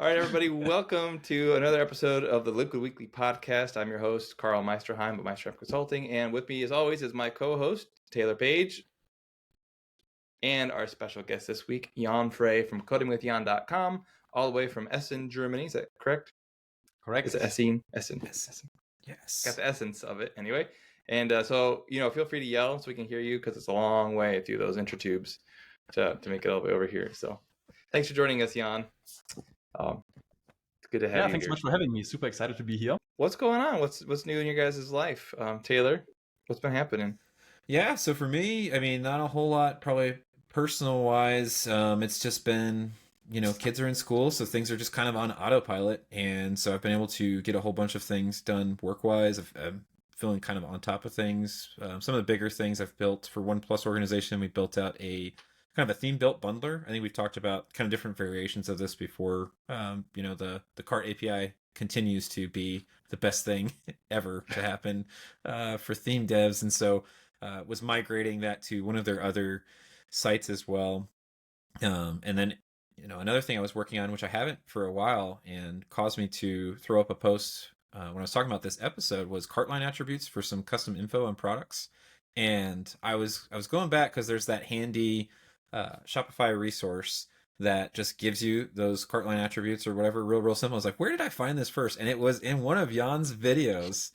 right, everybody, welcome to another episode of the Liquid Weekly podcast. I'm your host, Karl Meisterheim of Meisterheim Consulting, and with me, as always, is my co-host, Taylor Page, and our special guest this week, Jan Frey from codingwithjan.com, all the way from Essen, Germany. Is that correct? Correct. Is it Essen? Essen. Yes. Got the essence of it, anyway. And so, feel free to yell so we can hear you, because it's a long way through those intertubes to make it all the way over here. So, thanks for joining us, Jan. It's good to have you thanks here. so much for having me. Super excited to be here. What's going on? What's new in your guys' life? Taylor, what's been happening? Yeah, so for me, I mean, not a whole lot, probably personal-wise. It's just been, kids are in school, so things are just kind of on autopilot. And so I've been able to get a whole bunch of things done work-wise. I'm feeling kind of on top of things. Some of the bigger things I've built for One Plus organization, we built out a kind of a theme-built bundler. I think we've talked about kind of different variations of this before. The cart API continues to be the best thing ever to happen for theme devs. And so was migrating that to one of their other sites as well. And then, another thing I was working on, which I haven't for a while and caused me to throw up a post when I was talking about this episode, was cart line attributes for some custom info on products. And I was going back because there's that handy Shopify resource that just gives you those cart line attributes or whatever, real simple. I was like, where did I find this first? And it was in one of Jan's videos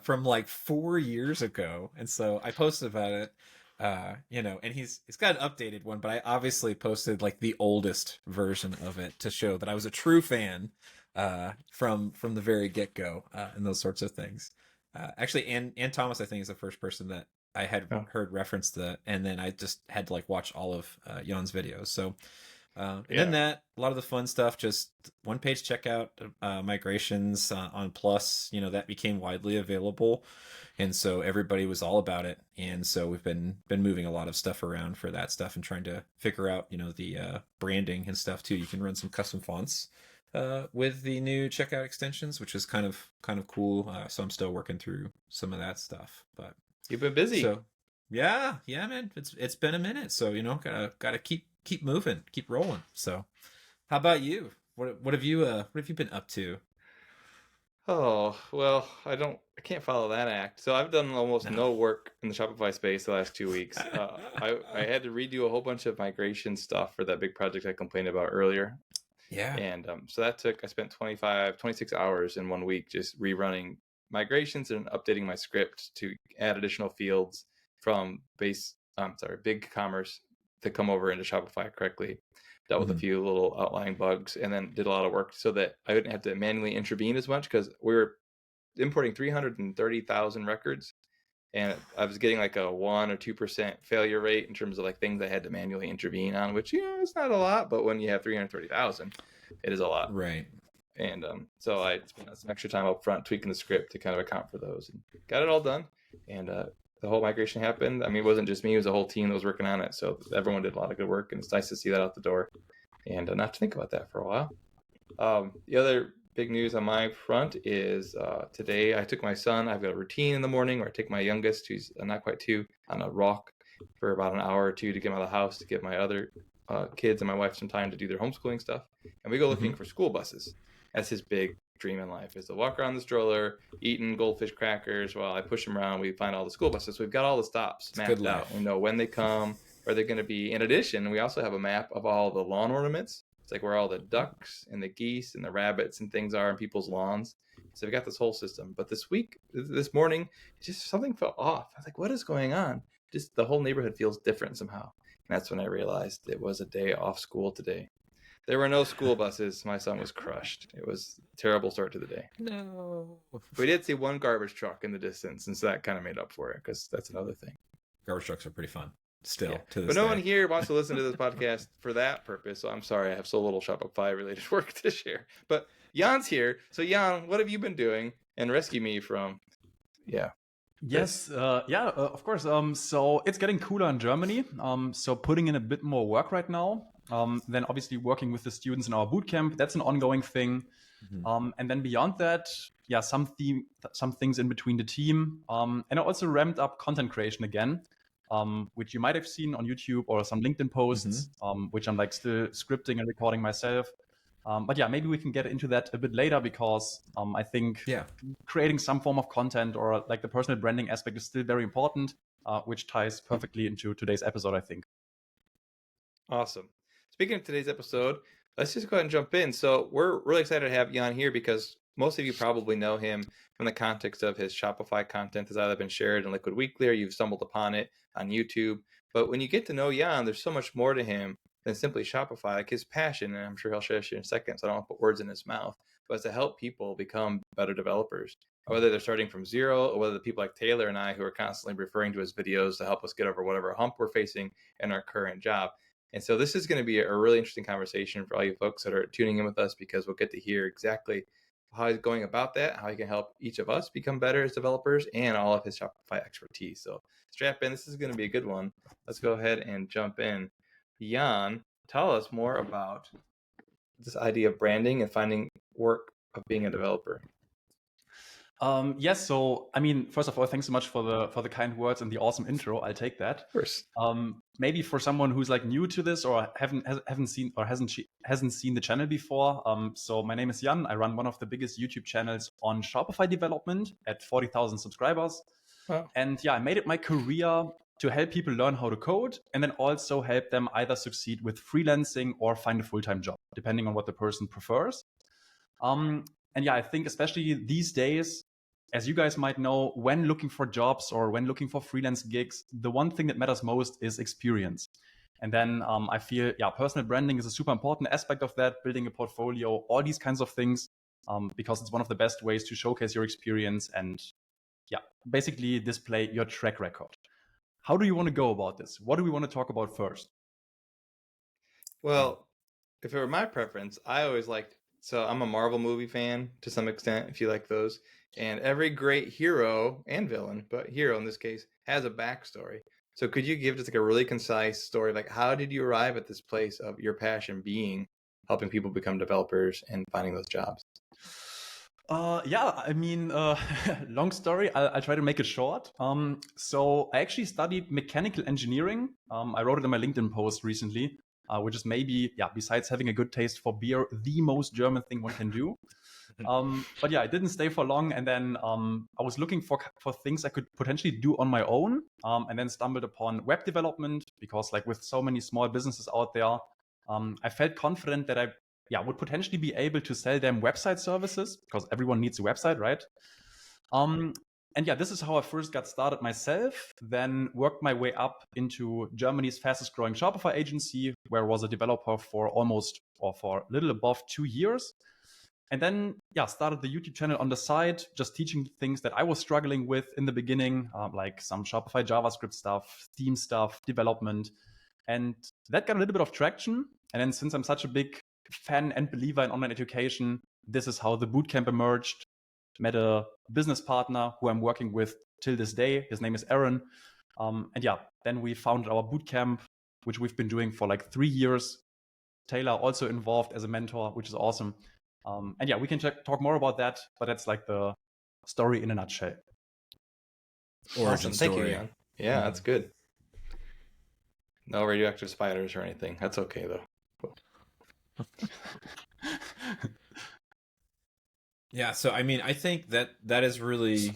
from like 4 years ago. And so I posted about it, and he's got an updated one, but I obviously posted like the oldest version of it to show that I was a true fan from the very get-go and those sorts of things. Actually, Ann Thomas, I think, is the first person that I had heard reference that, and then I just had to like watch all of Jan's videos. So then that, a lot of the fun stuff, just one-page checkout migrations on Plus, that became widely available, and so everybody was all about it. And so we've been moving a lot of stuff around for that stuff and trying to figure out, the branding and stuff too. You can run some custom fonts with the new checkout extensions, which is kind of cool. So I'm still working through some of that stuff, but You've been busy. So yeah, man, it's been a minute. So gotta keep moving, keep rolling. So how about you? What have you been up to? Oh, well, I can't follow that act. So I've done almost no work in the Shopify space the last 2 weeks. I had to redo a whole bunch of migration stuff for that big project I complained about earlier. Yeah. And so I spent 26 hours in 1 week just rerunning migrations and updating my script to add additional fields from big commerce to come over into Shopify correctly. Dealt with a few little outlying bugs, and then did a lot of work so that I didn't have to manually intervene as much, because we were importing 330,000 records, and I was getting like a 1 or 2% failure rate in terms of like things I had to manually intervene on, which it's not a lot, but when you have 330,000, it is a lot. Right. And so I spent some extra time up front tweaking the script to kind of account for those, and got it all done. And the whole migration happened. I mean, it wasn't just me, it was a whole team that was working on it. So everyone did a lot of good work, and it's nice to see that out the door and not to think about that for a while. The other big news on my front is today I took my son. I've got a routine in the morning where I take my youngest, who's not quite 2, on a walk for about an hour or 2 to get him out of the house, to give my other kids and my wife some time to do their homeschooling stuff. And we go looking for school buses. That's his big dream in life, is to walk around the stroller, eating goldfish crackers while I push him around. We find all the school buses. So we've got all the stops mapped out. We know when they come, where they're going to be. In addition, we also have a map of all the lawn ornaments. It's like where all the ducks and the geese and the rabbits and things are in people's lawns. So we've got this whole system. But this morning, just something felt off. I was like, what is going on? Just the whole neighborhood feels different somehow. And that's when I realized it was a day off school today. There were no school buses. My son was crushed. It was a terrible start to the day. No. We did see one garbage truck in the distance, and so that kind of made up for it, because that's another thing. Garbage trucks are pretty fun still to this But no day. one here wants to listen to this podcast for that purpose, so I'm sorry I have so little Shopify-related work to share. But Jan's here. So Jan, what have you been doing? And rescue me from, Yes, of course. So it's getting cooler in Germany. So putting in a bit more work right now. Then obviously working with the students in our bootcamp. That's an ongoing thing. And then beyond that, some things in between the team. And I also ramped up content creation again, which you might have seen on YouTube or some LinkedIn posts, which I'm like still scripting and recording myself. But yeah, maybe we can get into that a bit later because I think creating some form of content or like the personal branding aspect is still very important, which ties perfectly into today's episode, I think. Awesome. Speaking of today's episode, let's just go ahead and jump in. So we're really excited to have Jan here because most of you probably know him from the context of his Shopify content that's either been shared in Liquid Weekly or you've stumbled upon it on YouTube. But when you get to know Jan, there's so much more to him than simply Shopify. Like his passion, and I'm sure he'll share in a second, so I don't want to put words in his mouth, but it's to help people become better developers. Whether they're starting from zero or whether the people like Taylor and I who are constantly referring to his videos to help us get over whatever hump we're facing in our current job. And so this is going to be a really interesting conversation for all you folks that are tuning in with us because we'll get to hear exactly how he's going about that, how he can help each of us become better as developers, and all of his Shopify expertise. So strap in. This is going to be a good one. Let's go ahead and jump in. Jan, tell us more about this idea of branding and finding work of being a developer. Yes. So, I mean, first of all, thanks so much for the kind words and the awesome intro. I'll take that. Of course. Maybe for someone who's like new to this or hasn't seen the channel before. So my name is Jan. I run one of the biggest YouTube channels on Shopify development at 40,000 subscribers. Wow. And yeah, I made it my career to help people learn how to code and then also help them either succeed with freelancing or find a full-time job, depending on what the person prefers. And yeah, I think especially these days, as you guys might know, when looking for jobs or when looking for freelance gigs, the one thing that matters most is experience. And then I feel, personal branding is a super important aspect of that, building a portfolio, all these kinds of things, because it's one of the best ways to showcase your experience and basically display your track record. How do you want to go about this? What do we want to talk about first? Well, if it were my preference, I always liked, so I'm a Marvel movie fan to some extent, if you like those. And every great hero and villain, but hero in this case, has a backstory. So could you give just like a really concise story? Like how did you arrive at this place of your passion being helping people become developers and finding those jobs? I mean, long story. I'll try to make it short. So I actually studied mechanical engineering. I wrote it in my LinkedIn post recently, which is maybe, besides having a good taste for beer, the most German thing one can do. But yeah, I didn't stay for long. And then I was looking for things I could potentially do on my own, and then stumbled upon web development because like with so many small businesses out there, I felt confident that I would potentially be able to sell them website services because everyone needs a website, right? And this is how I first got started myself, then worked my way up into Germany's fastest growing Shopify agency, where I was a developer for for a little above 2 years. And then, started the YouTube channel on the side, just teaching things that I was struggling with in the beginning, like some Shopify JavaScript stuff, theme stuff, development. And that got a little bit of traction. And then since I'm such a big fan and believer in online education, this is how the bootcamp emerged. Met a business partner who I'm working with till this day. His name is Aaron. Then we founded our bootcamp, which we've been doing for like 3 years. Taylor also involved as a mentor, which is awesome. We can talk more about that, but that's like the story in a nutshell. Origin story. Thank you, Jan. Yeah, that's good. No radioactive spiders or anything. That's okay though. Cool. Yeah, so I mean, I think that is really,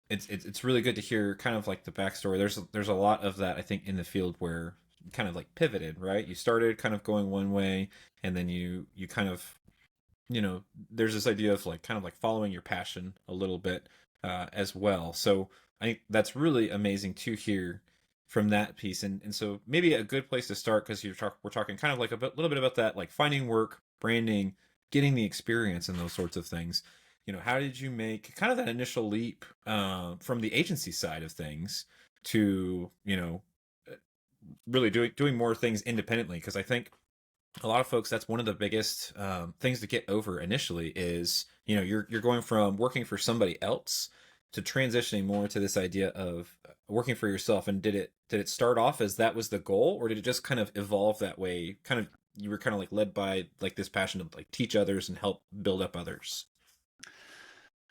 it's really good to hear kind of like the backstory. There's a lot of that I think in the field where you kind of like pivoted, right? You started kind of going one way, and then you kind of, there's this idea of like kind of like following your passion a little bit as well. So I think that's really amazing to hear from that piece. And so maybe a good place to start, because we're talking kind of like a little bit about that, like finding work, branding, getting the experience and those sorts of things. How did you make kind of that initial leap from the agency side of things to, really doing more things independently? Because I think a lot of folks, that's one of the biggest things to get over initially is, you're going from working for somebody else to transitioning more to this idea of working for yourself. And did it start off as that was the goal, or did it just kind of evolve that way? Kind of, you were kind of like led by like this passion to like teach others and help build up others.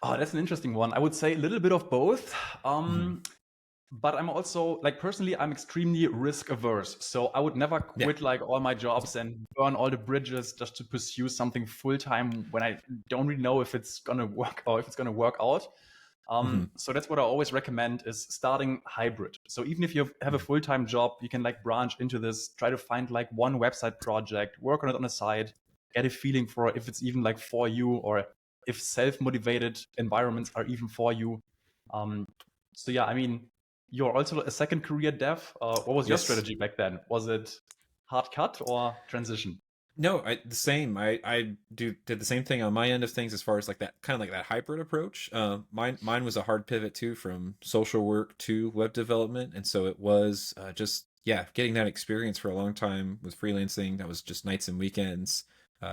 Oh, that's an interesting one. I would say a little bit of both. But I'm also like personally, I'm extremely risk averse. So I would never Yeah. quit like all my jobs and burn all the bridges just to pursue something full time when I don't really know if it's gonna work or if it's gonna work out. So that's what I always recommend is starting hybrid. So even if you have a full-time job, you can like branch into this, try to find like one website project, work on it on the side, get a feeling for if it's even like for you or if self-motivated environments are even for you. So yeah, I mean, you're also a second career dev. What was your Yes. strategy back then? Was it hard cut or transition? No, the same. I did the same thing on my end of things as far as like that kind of like that hybrid approach. Mine was a hard pivot too from social work to web development, and so it was just getting that experience for a long time with freelancing. That was just nights and weekends,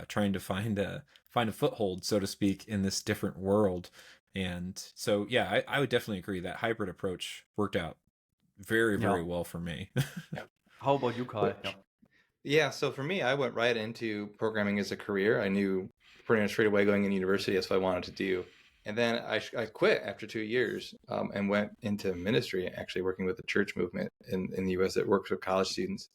trying to find a foothold, so to speak, in this different world. And so I would definitely agree that hybrid approach worked out very very well for me. How about you, Kai? Yeah, so for me, I went right into programming as a career. I knew pretty much straight away going in university, that's what I wanted to do. And then I quit after 2 years and went into ministry, actually working with the church movement in the US that works with college students.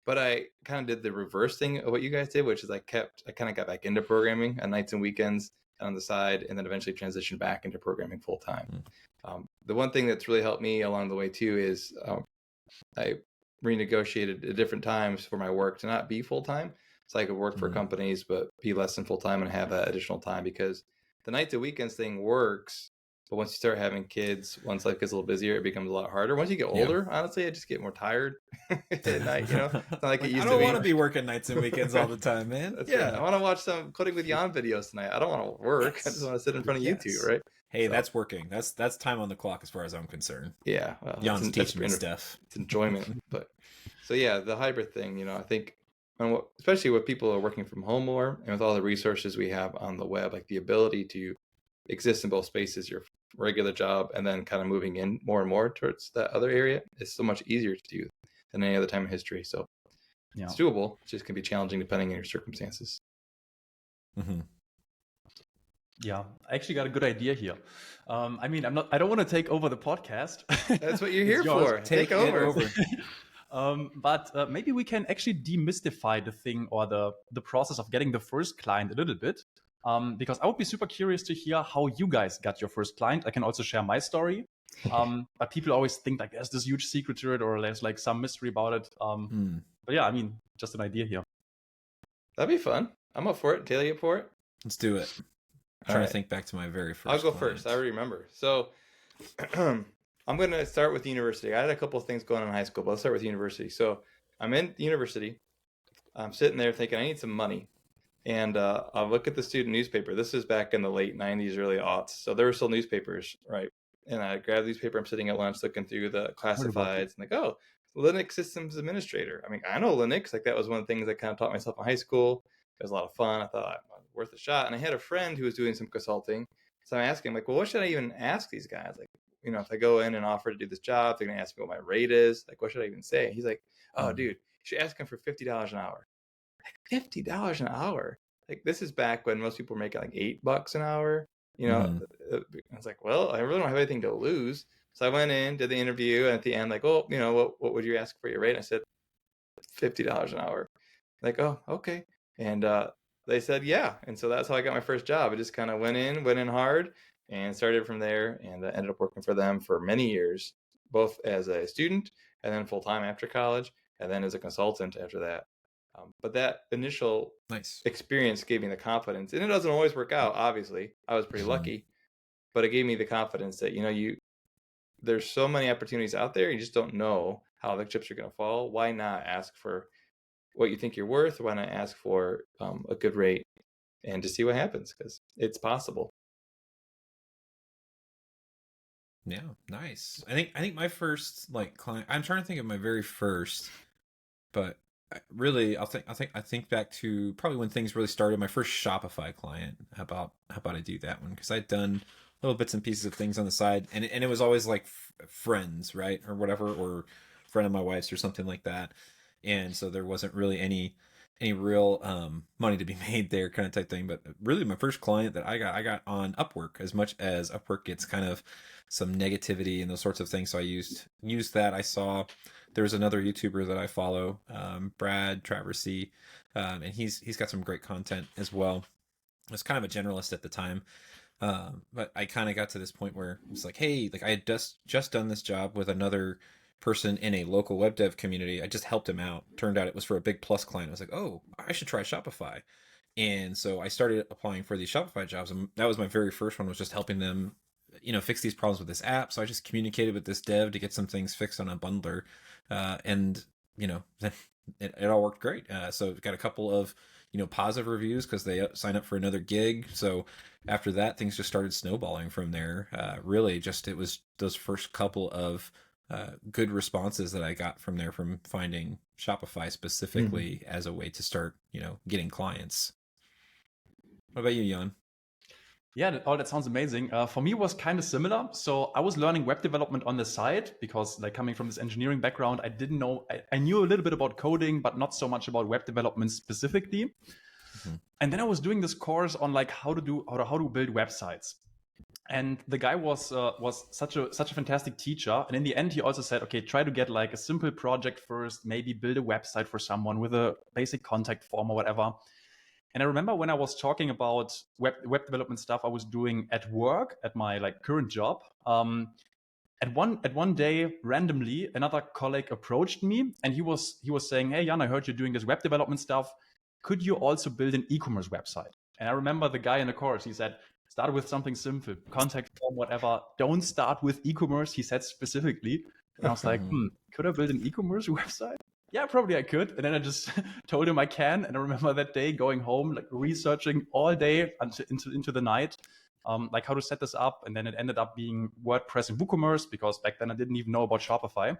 But I kind of did the reverse thing of what you guys did, which is I kind of got back into programming on nights and weekends on the side, and then eventually transitioned back into programming full time. The one thing that's really helped me along the way too is I renegotiated at different times for my work to not be full time. So I could work for companies, but be less than full time and have that additional time, because the nights and weekends thing works. But once you start having kids, once life gets a little busier, it becomes a lot harder. Once you get older, honestly, I just get more tired at night. It's not like it used to be. I don't want to be working nights and weekends all the time, man. I want to watch some Coding with Jan videos tonight. I don't want to work. I just want to sit in front of YouTube, right? Hey, that's working. That's time on the clock as far as I'm concerned. Yeah, well, Jan's teaching me stuff. It's enjoyment. But so the hybrid thing, I think, especially with people are working from home more, and with all the resources we have on the web, like the ability to exist in both spaces, your regular job, and then kind of moving in more and more towards that other area is so much easier to do than any other time in history. So it's doable. It just can be challenging depending on your circumstances. Yeah, I actually got a good idea here. I mean, I don't want to take over the podcast. That's what you're here for. Take over. But maybe we can actually demystify the thing or the process of getting the first client a little bit. Because I would be super curious to hear how you guys got your first client. I can also share my story. But people always think like there's this huge secret to it or there's like some mystery about it. But yeah, I mean, just an idea here. That'd be fun. I'm up for it. Taylor, you up for it? Let's do it. I'm trying to think back to my very first. I'll go first. I already remember. So I'm going to start with university. I had a couple of things going on in high school, but let's start with university. So I'm in university. I'm sitting there thinking I need some money. And I'll look at the student newspaper. This is back in the late 90s, early aughts. So there were still newspapers, right? And I grabbed the newspaper. I'm sitting at lunch looking through the classifieds and like, oh, Linux systems administrator. I mean, I know Linux. Like that was one of the things I kind of taught myself in high school. It was a lot of fun. I thought worth a shot. And I had a friend who was doing some consulting. So I'm asking him, like, well, what should I even ask these guys? Like, if I go in and offer to do this job, they're going to ask me what my rate is. Like, what should I even say? He's like, oh, dude, you should ask him for $50 an hour. Like, $50 an hour? Like, this is back when most people were making like $8 an hour. I was like, well, I really don't have anything to lose. So I went in, did the interview, and at the end, like, oh, what would you ask for your rate? And I said, $50 an hour. Like, oh, okay. And they said, yeah. And so that's how I got my first job. I just kind of went in hard and started from there, and ended up working for them for many years, both as a student and then full-time after college, and then as a consultant after that. But that initial experience gave me the confidence, and it doesn't always work out. Obviously, I was pretty lucky, but it gave me the confidence that, there's so many opportunities out there. You just don't know how the chips are going to fall. Why not ask for what you think you're worth? Why not ask for a good rate and to see what happens? Because it's possible. Yeah, nice. I think my first client. I'm trying to think of my very first, but really, I think back to probably when things really started. My first Shopify client. How about I do that one? Because I'd done little bits and pieces of things on the side, and it was always like friends, right, or whatever, or friend of my wife's or something like that. And so there wasn't really any any real money to be made there, kind of type thing. But really, my first client that I got on Upwork. As much as Upwork gets kind of some negativity and those sorts of things, so I used that. I saw there was another YouTuber that I follow, Brad Traversy, and he's got some great content as well. I was kind of a generalist at the time, but I kind of got to this point where it's like, hey, like I had just done this job with another person in a local web dev community. I just helped him out. Turned out it was for a big Plus client. I was like, oh, I should try Shopify. And so I started applying for these Shopify jobs, and that was my very first one, was just helping them, fix these problems with this app. So I just communicated with this dev to get some things fixed on a bundler, and it all worked great. So got a couple of positive reviews because they signed up for another gig. So after that, things just started snowballing from there. Really, just it was those first couple of good responses that I got from there, from finding Shopify specifically as a way to start, getting clients. What about you, Jan? Yeah, that sounds amazing. For me, it was kind of similar. So I was learning web development on the side because, like, coming from this engineering background, I didn't know. I knew a little bit about coding, but not so much about web development specifically. And then I was doing this course on like how to build websites. And the guy was such a fantastic teacher. And in the end, he also said, okay, try to get like a simple project first, maybe build a website for someone with a basic contact form or whatever. And I remember when I was talking about web development stuff I was doing at work, at my like current job, at one day, randomly, another colleague approached me, and he was saying, hey, Jan, I heard you're doing this web development stuff. Could you also build an e-commerce website? And I remember the guy in the course, he said, start with something simple, contact form, whatever. Don't start with e-commerce, he said specifically. And I was like, could I build an e-commerce website? Yeah, probably I could. And then I just told him I can. And I remember that day going home, like researching all day into the night, like how to set this up. And then it ended up being WordPress and WooCommerce, because back then I didn't even know about Shopify.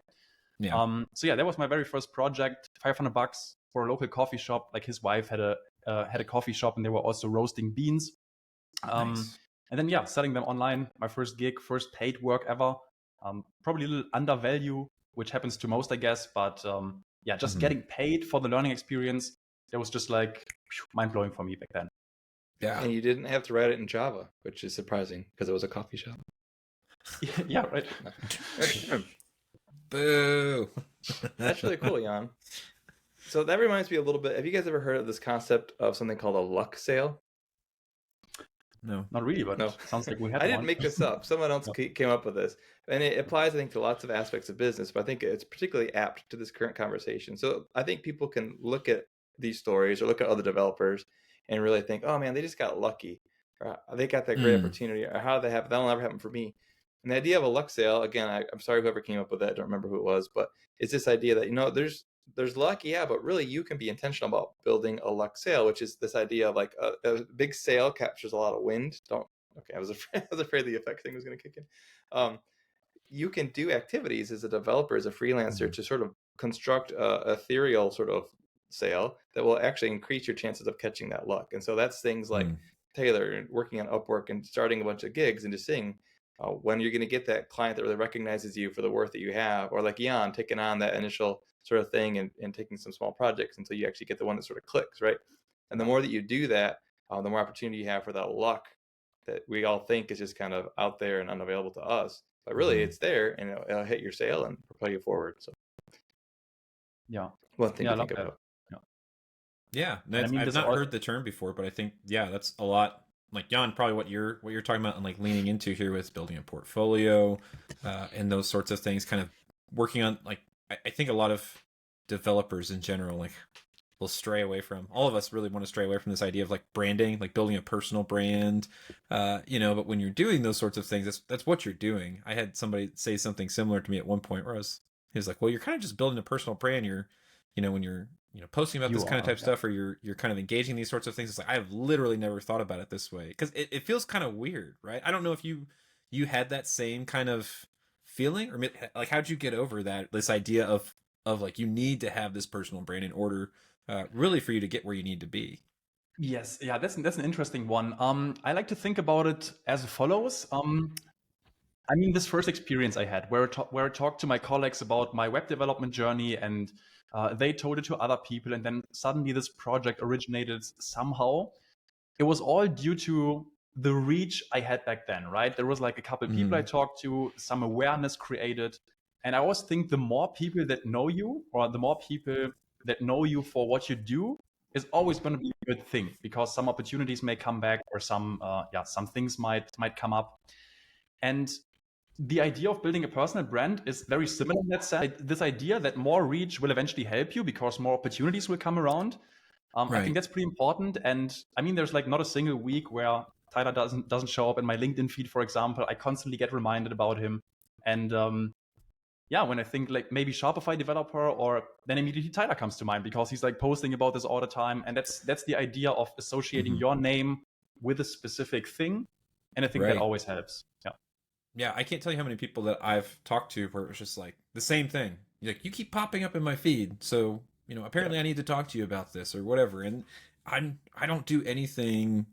Yeah. So yeah, that was my very first project. $500 for a local coffee shop. Like his wife had a coffee shop, and they were also roasting beans. Nice. And then yeah, selling them online. My first gig, first paid work ever. Probably a little undervalue, which happens to most, I guess. But yeah, just getting paid for the learning experience, that was just like mind-blowing for me back then. Yeah. And you didn't have to write it in Java, which is surprising because it was a coffee shop. Yeah, right. Boo. That's really cool, Jan. So that reminds me a little bit. Have you guys ever heard of this concept of something called a luck sale? No. Not really, but No. sounds like we had I didn't one. make this up. Someone else came up with this. And it applies, I think, to lots of aspects of business, but I think it's particularly apt to this current conversation. So I think people can look at these stories or look at other developers and really think, oh man, they just got lucky, or they got that great opportunity, or how did they happen? That'll never happen for me. And the idea of a luck sale, again, I'm sorry whoever came up with that, I don't remember who it was, but it's this idea that, there's luck, yeah, but really you can be intentional about building a luck sale, which is this idea of like a big sale captures a lot of wind. Okay, I was afraid the effect thing was going to kick in. You can do activities as a developer, as a freelancer, to sort of construct a ethereal sort of sale that will actually increase your chances of catching that luck. And so that's things like Taylor working on Upwork and starting a bunch of gigs and just seeing when you're going to get that client that really recognizes you for the worth that you have, or like Jan taking on that initial sort of thing and taking some small projects until you actually get the one that sort of clicks, right? And the more that you do that, the more opportunity you have for that luck that we all think is just kind of out there and unavailable to us. But really, it's there, and it'll hit your sale and propel you forward. So, yeah, one thing yeah, to think about. Yeah, I mean, I've not heard the term before, but I think that's a lot. Like Jan, probably what you're talking about and like leaning into here with building a portfolio and those sorts of things, kind of working on like I think a lot of developers in general like will stray away from. All of us really want to stray away from this idea of like branding, like building a personal brand, but when you're doing those sorts of things, that's what you're doing. I had somebody say something similar to me at one point where he was like, well, you're kind of just building a personal brand. You're, when you're posting about this kind of type stuff, or you're kind of engaging these sorts of things. It's like, I've literally never thought about it this way, because it feels kind of weird, right? I don't know if you had that same kind of feeling, or like how'd you get over this idea of like you need to have this personal brand in order really for you to get where you need to be. Yes, yeah, that's an interesting one. I like to think about it as follows. I mean, this first experience I had where I talked to my colleagues about my web development journey, and they told it to other people, and then suddenly this project originated somehow. It was all due to the reach I had back then, right? There was like a couple people I talked to, some awareness created. And I always think the more people that know you, or the more people that know you for what you do, is always going to be a good thing, because some opportunities may come back, or some things might come up. And the idea of building a personal brand is very similar in that sense. This idea that more reach will eventually help you because more opportunities will come around. I Right. think that's pretty important. And I mean, there's like not a single week where Tyler doesn't show up in my LinkedIn feed, for example. I constantly get reminded about him. And when I think like maybe Shopify developer, or then immediately Tyler comes to mind, because he's like posting about this all the time. And that's the idea of associating your name with a specific thing. And I think that Right. always helps. Yeah. Yeah, I can't tell you how many people that I've talked to where it was just like the same thing. You're like, you keep popping up in my feed, so apparently I need to talk to you about this or whatever. And I don't do anything,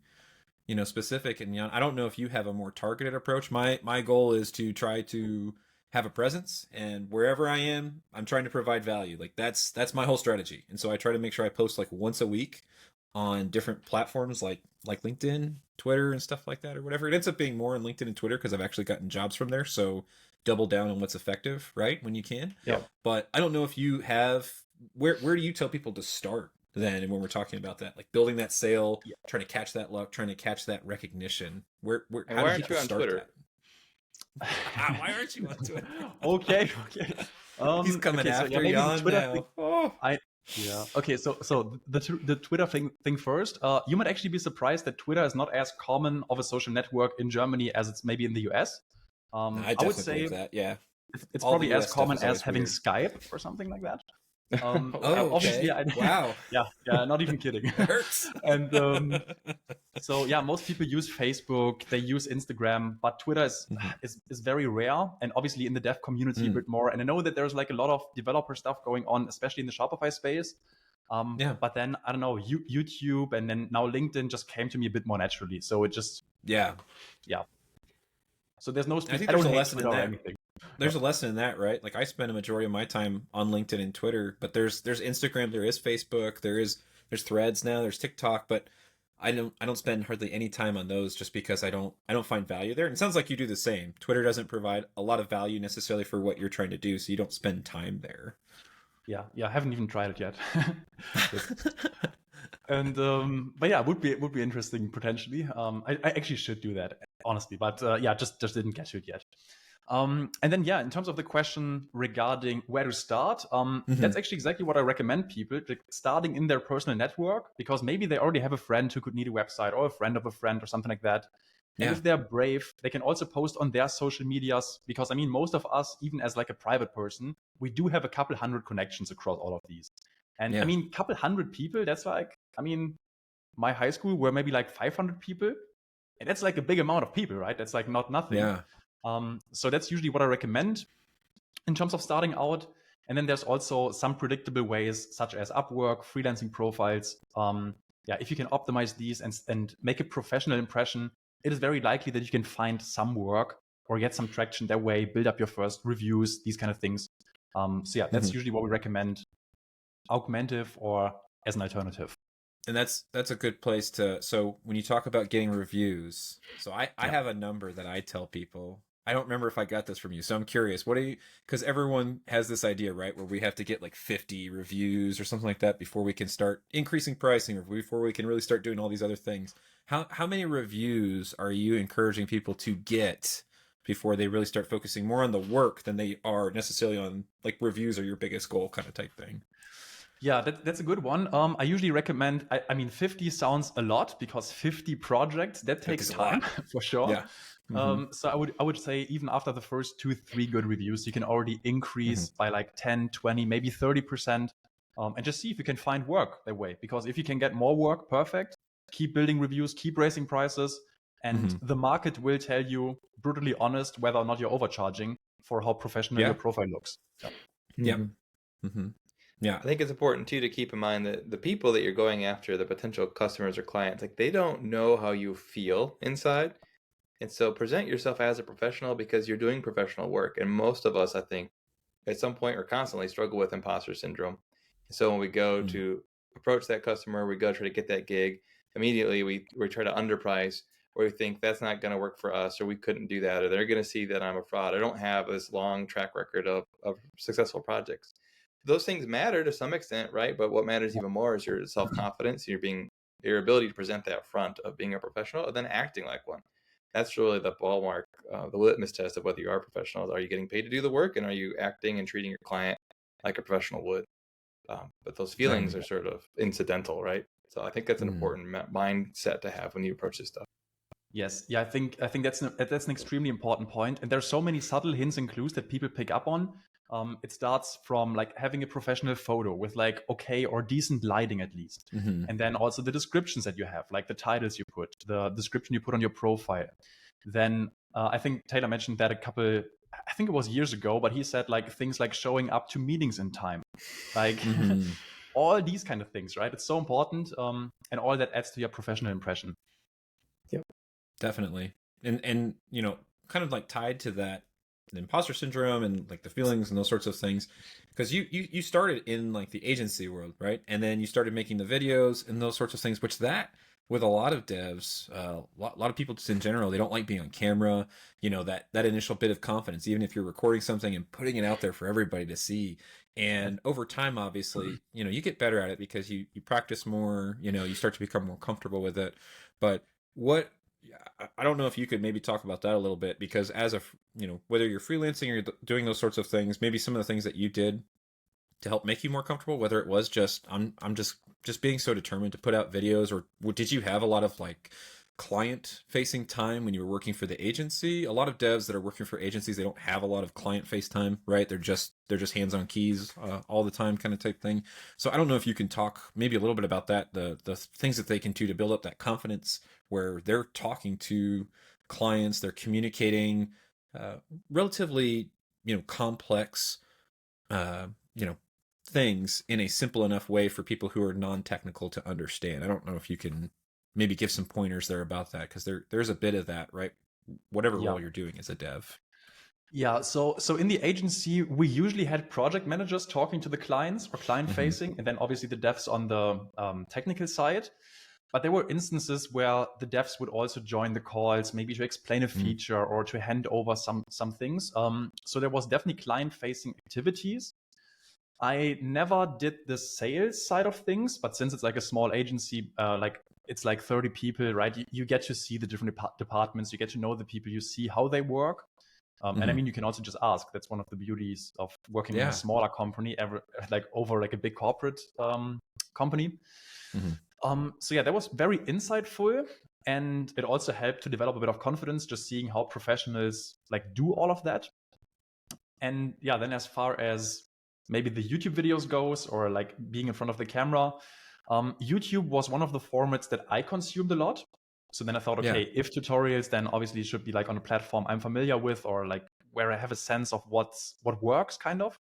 specific. And I don't know if you have a more targeted approach. My goal is to try to have a presence, and wherever I am, I'm trying to provide value. Like that's my whole strategy. And so I try to make sure I post like once a week on different platforms like LinkedIn, Twitter, and stuff like that, or whatever. It ends up being more on LinkedIn and Twitter because I've actually gotten jobs from there. So double down on what's effective, right? When you can. Yeah. But I don't know if you have where do you tell people to start then? And when we're talking about that, like building that sale, trying to catch that luck, trying to catch that recognition, And how why do aren't you on start Twitter? that? Why aren't you on Twitter? Okay. He's coming okay, so, after maybe the Jan Twitter now. thing- Oh. Yeah. Okay. So the Twitter thing first. You might actually be surprised that Twitter is not as common of a social network in Germany as it's maybe in the US. I I would definitely say believe that. Yeah. it's All the probably as US stuff common is as always having weird. Skype or something like that. Oh, Obviously, okay. Wow. yeah, not even kidding. It hurts. And so yeah, most people use Facebook, they use Instagram, but Twitter is very rare, and obviously in the dev community a bit more. And I know that there's like a lot of developer stuff going on, especially in the Shopify space. But then I don't know, YouTube and then now LinkedIn just came to me a bit more naturally. So it just Yeah. So there's no. I think I there's don't a hate lesson in Twitter or that. anything. There's a lesson in that, right? Like I spend a majority of my time on LinkedIn and Twitter, but there's Instagram, there is Facebook, there's Threads now, there's TikTok, but I don't spend hardly any time on those just because I don't find value there. And it sounds like you do the same. Twitter doesn't provide a lot of value necessarily for what you're trying to do, so you don't spend time there. Yeah, I haven't even tried it yet. And but yeah, would be interesting potentially. I actually should do that honestly, but just didn't get to it yet. And then in terms of the question regarding where to start, that's actually exactly what I recommend people, like starting in their personal network, because maybe they already have a friend who could need a website, or a friend of a friend or something like that. And if they're brave, they can also post on their social medias, because I mean, most of us, even as like a private person, we do have a couple hundred connections across all of these. And I mean, couple hundred people, that's like, I mean, my high school were maybe like 500 people. And that's like a big amount of people, right? That's like not nothing. Yeah. So that's usually what I recommend in terms of starting out. And then there's also some predictable ways, such as Upwork, freelancing profiles. If you can optimize these and make a professional impression, it is very likely that you can find some work or get some traction that way, build up your first reviews, these kind of things. That's usually what we recommend, augmentive or as an alternative. And that's a good place to. So when you talk about getting reviews, so I have a number that I tell people. I don't remember if I got this from you, so I'm curious. What do you? Because everyone has this idea, right, where we have to get like 50 reviews or something like that before we can start increasing pricing, or before we can really start doing all these other things. How many reviews are you encouraging people to get before they really start focusing more on the work than they are necessarily on like reviews are your biggest goal kind of type thing? Yeah, that's a good one. I usually recommend, I mean, 50 sounds a lot, because 50 projects, that takes time for sure. Yeah. So I would say even after the first 2-3 good reviews, you can already increase by like 10, 20, maybe 30%. And just see if you can find work that way. Because if you can get more work, perfect. Keep building reviews, keep raising prices. And the market will tell you, brutally honest, whether or not you're overcharging for how professional your profile looks. Yeah. I think it's important too to keep in mind that the people that you're going after, the potential customers or clients, like they don't know how you feel inside. And so present yourself as a professional because you're doing professional work. And most of us, I think, at some point or constantly struggle with imposter syndrome. So when we go to approach that customer, we go try to get that gig, immediately we try to underprice, or we think that's not going to work for us, or we couldn't do that, or they're going to see that I'm a fraud. I don't have this long track record of successful projects. Those things matter to some extent, right? But what matters even more is your self-confidence, your ability to present that front of being a professional and then acting like one. That's really the hallmark, the litmus test of whether you are a professional. Are you getting paid to do the work, and are you acting and treating your client like a professional would? But those feelings are sort of incidental, right? So I think that's an important mindset to have when you approach this stuff. Yes, yeah, I think that's an extremely important point, and there's so many subtle hints and clues that people pick up on. It starts from like having a professional photo with like okay or decent lighting at least, and then also the descriptions that you have, like the titles you put, the description you put on your profile. Then I think Taylor mentioned that I think it was years ago, but he said like things like showing up to meetings in time, like all these kind of things, right? It's so important, and all that adds to your professional impression. Yep. Definitely. And you know, kind of like tied to that, the imposter syndrome and like the feelings and those sorts of things, because you started in like the agency world, right? And then you started making the videos and those sorts of things, which that with a lot of devs, a lot of people just in general, they don't like being on camera, you know, that initial bit of confidence, even if you're recording something and putting it out there for everybody to see. And over time, obviously, you know, you get better at it because you practice more, you know, you start to become more comfortable with it. But I don't know if you could maybe talk about that a little bit, because as a, you know, whether you're freelancing or you're doing those sorts of things, maybe some of the things that you did to help make you more comfortable, whether it was just, I'm just being so determined to put out videos, or did you have a lot of like client facing time when you were working for the agency? A lot of devs that are working for agencies, they don't have a lot of client face time, right? They're just hands on keys all the time kind of type thing. So I don't know if you can talk maybe a little bit about that, the things that they can do to build up that confidence where they're talking to clients, they're communicating relatively, you know, complex, you know, things in a simple enough way for people who are non-technical to understand. I don't know if you can maybe give some pointers there about that, because there's a bit of that, right? Whatever role you're doing as a dev. Yeah, so in the agency, we usually had project managers talking to the clients or client facing, and then obviously the devs on the technical side. But there were instances where the devs would also join the calls, maybe to explain a feature or to hand over some things. So there was definitely client facing activities. I never did the sales side of things, but since it's like a small agency, like it's like 30 people, right? You get to see the different departments, you get to know the people, you see how they work. And I mean, you can also just ask. That's one of the beauties of working in a smaller company, over like a big corporate company. So yeah, that was very insightful, and it also helped to develop a bit of confidence just seeing how professionals like do all of that. And yeah, then as far as maybe the YouTube videos goes, or like being in front of the camera, YouTube was one of the formats that I consumed a lot. So then I thought, okay, if tutorials, then obviously it should be like on a platform I'm familiar with, or like where I have a sense of what works, kind of.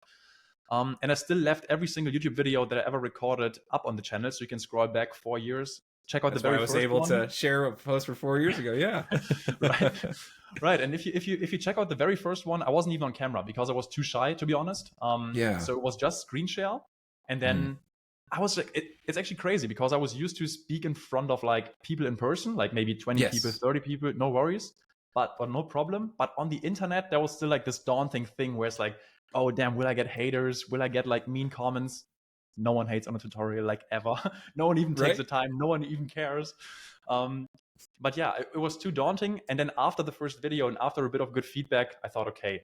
And I still left every single YouTube video that I ever recorded up on the channel, so you can scroll back 4 years, check out the very first one. I was able to share a post for 4 years ago. Yeah, right. And if you check out the very first one, I wasn't even on camera because I was too shy, to be honest. So it was just screen share, and then I was like, it's actually crazy because I was used to speak in front of like people in person, like maybe 20 people, 30 people, no worries, but no problem. But on the internet, there was still like this daunting thing where it's like, oh damn, will I get haters? Will I get like mean comments? No one hates on a tutorial like ever. No one even takes the time. No one even cares. But yeah, it was too daunting. And then after the first video and after a bit of good feedback, I thought, okay,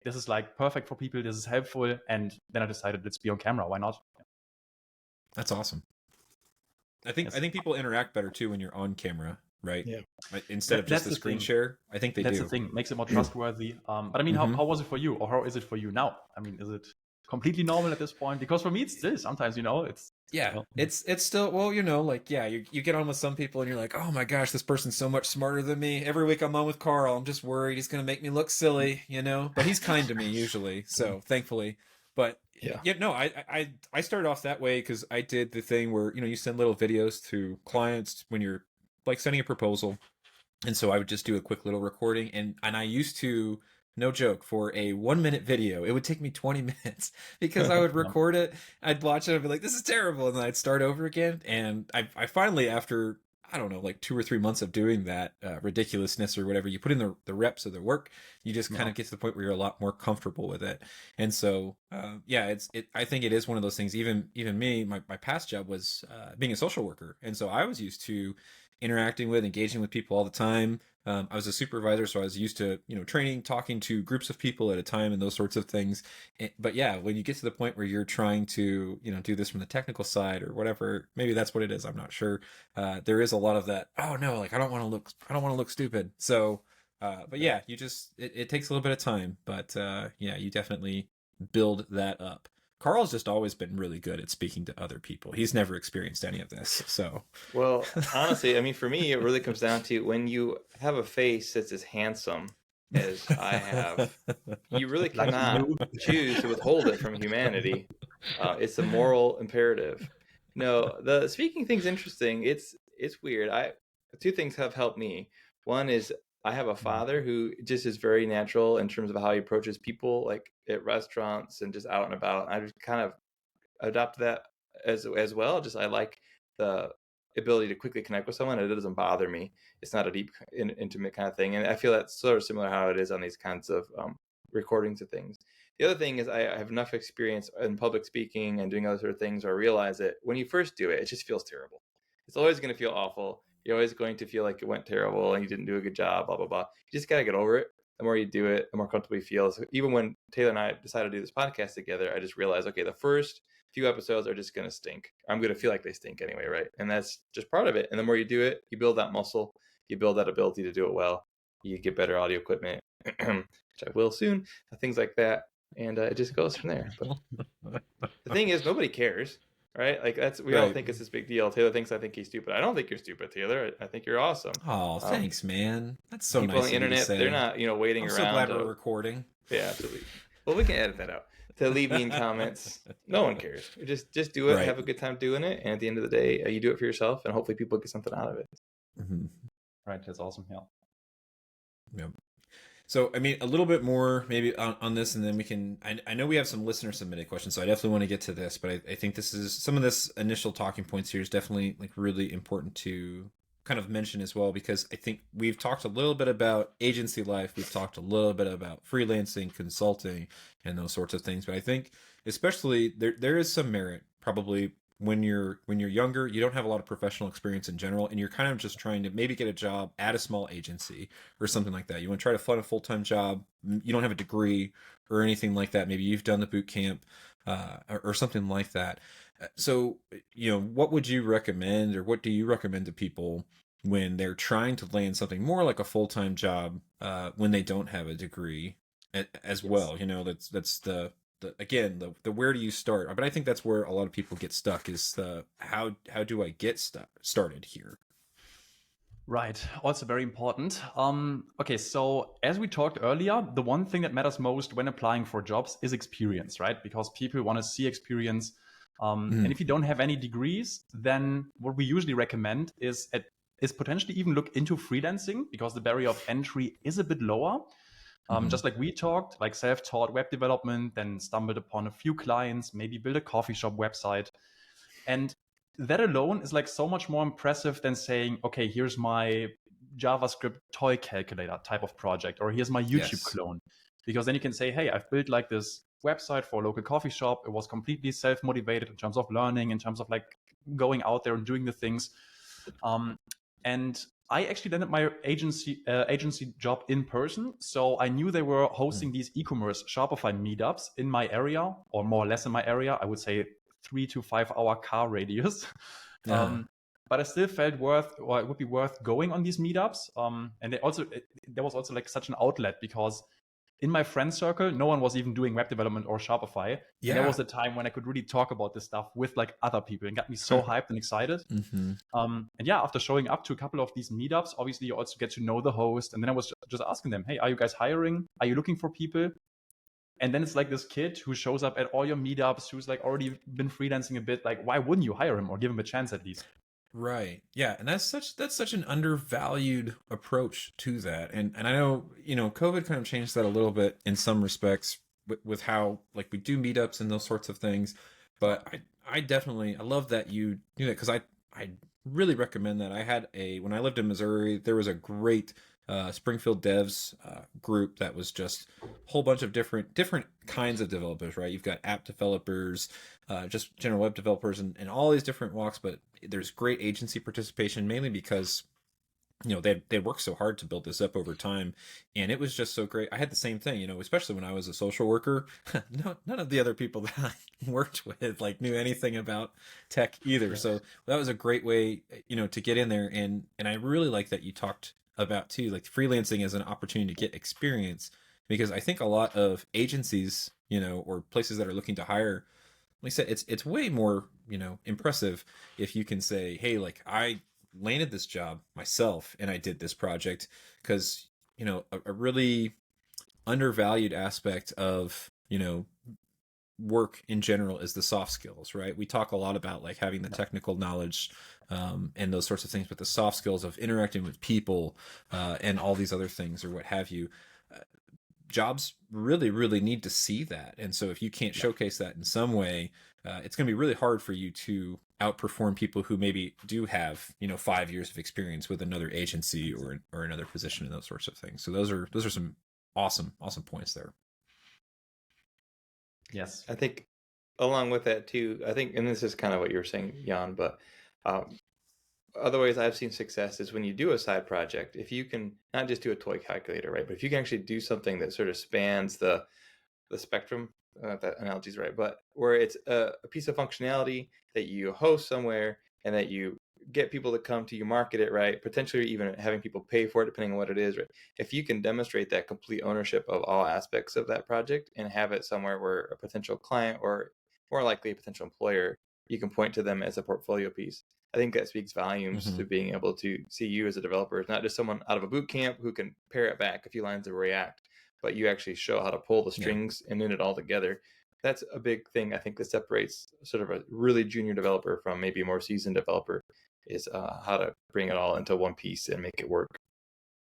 this is like perfect for people. This is helpful. And then I decided, let's be on camera. Why not? That's awesome. I think people interact better too when you're on camera, right? Yeah. Instead of just the screen share. I think that's the thing. Makes it more trustworthy. But I mean, how was it for you, or how is it for you now? I mean, is it completely normal at this point? Because for me, it's still sometimes, it's it's still, well, like, you get on with some people and you're like, oh my gosh, this person's so much smarter than me. Every week I'm on with Karl, I'm just worried he's gonna make me look silly, but he's kind to me usually, so thankfully. But I started off that way because I did the thing where you send little videos to clients when you're like sending a proposal, And so I would just do a quick little recording, and I used to, no joke, for a 1 minute video, it would take me 20 minutes because I would record it, I'd watch it, I'd be like, this is terrible, and then I'd start over again. And I finally, after, I don't know, like 2 or 3 months of doing that ridiculousness or whatever, you put in the reps of the work, you just kind of get to the point where you're a lot more comfortable with it. And so, yeah, I think it is one of those things. Even me, my past job was being a social worker, and so I was used to interacting with, engaging with people all the time. I was a supervisor, so I was used to, training, talking to groups of people at a time and those sorts of things. But yeah, when you get to the point where you're trying to, do this from the technical side or whatever, maybe that's what it is. I'm not sure. There is a lot of that. Oh no, like I don't want to look stupid. So, but yeah, it takes a little bit of time, but yeah, you definitely build that up. Carl's just always been really good at speaking to other people. He's never experienced any of this. So, well, honestly, I mean, for me, it really comes down to when you have a face that's as handsome as I have, you really cannot choose to withhold it from humanity. It's a moral imperative. No, the speaking thing's interesting. It's weird. Two things have helped me. One is I have a father who just is very natural in terms of how he approaches people, like at restaurants and just out and about. I just kind of adopt that as well. Just I like the ability to quickly connect with someone. It doesn't bother me. It's not a deep, intimate kind of thing, and I feel that's sort of similar how it is on these kinds of recordings of things. The other thing is I have enough experience in public speaking and doing other sort of things where I realize that when you first do it, it just feels terrible. It's always going to feel awful. You're always going to feel like it went terrible and you didn't do a good job, blah, blah, blah. You just got to get over it. The more you do it, the more comfortable you feel. So even when Taylor and I decided to do this podcast together, I just realized, okay, the first few episodes are just going to stink. I'm going to feel like they stink anyway, right? And that's just part of it. And the more you do it, you build that muscle, you build that ability to do it well. You get better audio equipment, which I will soon, things like that. And it just goes from there. But the thing is, nobody cares. Right? Like we all think it's this big deal. Taylor thinks I think he's stupid. I don't think you're stupid, Taylor. I think you're awesome. Oh, thanks, man. That's so people nice. On the internet, they're not, waiting around. I'm so glad we're recording. Yeah, absolutely. Well, we can edit that out. To leave mean comments. No one cares. Just do it. Right. Have a good time doing it. And at the end of the day, you do it for yourself, and hopefully people get something out of it. Mm-hmm. Right. That's awesome. Yeah. Yep. So, I mean, a little bit more maybe on this, and then we can, I know we have some listener submitted questions, so I definitely want to get to this, but I think this is, some of this initial talking points here is definitely like really important to kind of mention as well, because I think we've talked a little bit about agency life, we've talked a little bit about freelancing, consulting, and those sorts of things, but I think especially there is some merit probably when you're younger, you don't have a lot of professional experience in general, and you're kind of just trying to maybe get a job at a small agency or something like that. You want to try to find a full-time job. You don't have a degree or anything like that. Maybe you've done the boot camp or something like that. So, what would you recommend, or what do you recommend to people when they're trying to land something more like a full-time job when they don't have a degree as well? That's the where do you start? But I think that's where a lot of people get stuck, is how do I get started here? Right. Also very important. Okay, so as we talked earlier, the one thing that matters most when applying for jobs is experience, right? Because people want to see experience. And if you don't have any degrees, then what we usually recommend is potentially even look into freelancing, because the barrier of entry is a bit lower. Just like we talked, like self-taught web development, then stumbled upon a few clients, maybe build a coffee shop website. And that alone is like so much more impressive than saying, okay, here's my JavaScript toy calculator type of project, or here's my YouTube clone. Because then you can say, hey, I've built like this website for a local coffee shop. It was completely self-motivated in terms of learning, in terms of like going out there and doing the things. And I actually landed my agency job in person. So I knew they were hosting these e-commerce Shopify meetups in my area, or more or less in my area. I would say 3 to 5 hour car radius. But I still felt it would be worth going on these meetups. And there was also like such an outlet, because in my friend circle, no one was even doing web development or Shopify. Yeah. And there was a time when I could really talk about this stuff with like other people, and got me so hyped and excited. And yeah, after showing up to a couple of these meetups, obviously you also get to know the host. And then I was just asking them, hey, are you guys hiring? Are you looking for people? And then it's like this kid who shows up at all your meetups, who's like already been freelancing a bit. Like, why wouldn't you hire him or give him a chance at least? Right. Yeah, and that's such an undervalued approach to that. And I know, COVID kind of changed that a little bit in some respects with how like we do meetups and those sorts of things. But I definitely I love that you do that because I really recommend that. I had when I lived in Missouri, there was a great Springfield Devs group that was just a whole bunch of different kinds of developers, right? You've got app developers, just general web developers, and all these different walks. But there's great agency participation, mainly because they worked so hard to build this up over time, and it was just so great. I had the same thing, especially when I was a social worker. None of the other people that I worked with like knew anything about tech either. So that was a great way, to get in there. And I really like that you talked about too, like freelancing as an opportunity to get experience, because I think a lot of agencies, or places that are looking to hire, like I said, it's way more, impressive if you can say, hey, like I landed this job myself and I did this project, because, a really undervalued aspect of, work in general is the soft skills, right? We talk a lot about like having the technical knowledge, and those sorts of things, but the soft skills of interacting with people, and all these other things or what have you, jobs really, really need to see that. And so if you can't showcase that in some way, it's going to be really hard for you to outperform people who maybe do have, 5 years of experience with another agency or another position and those sorts of things. So those are some awesome points there. Yes. I think along with that too, I think, and this is kind of what you were saying, Jan, but other ways I've seen success is when you do a side project, if you can not just do a toy calculator, right, but if you can actually do something that sort of spans the spectrum, that analogy is right, but where it's a piece of functionality that you host somewhere and that you get people to come to you, market it, right, potentially even having people pay for it depending on what it is, right. If you can demonstrate that complete ownership of all aspects of that project and have it somewhere where a potential client, or more likely a potential employer, you can point to them as a portfolio piece, I think that speaks volumes to being able to see you as a developer as not just someone out of a boot camp who can pare it back a few lines of React, but you actually show how to pull the strings and knit it all together. That's a big thing, I think, that separates sort of a really junior developer from maybe a more seasoned developer, is how to bring it all into one piece and make it work.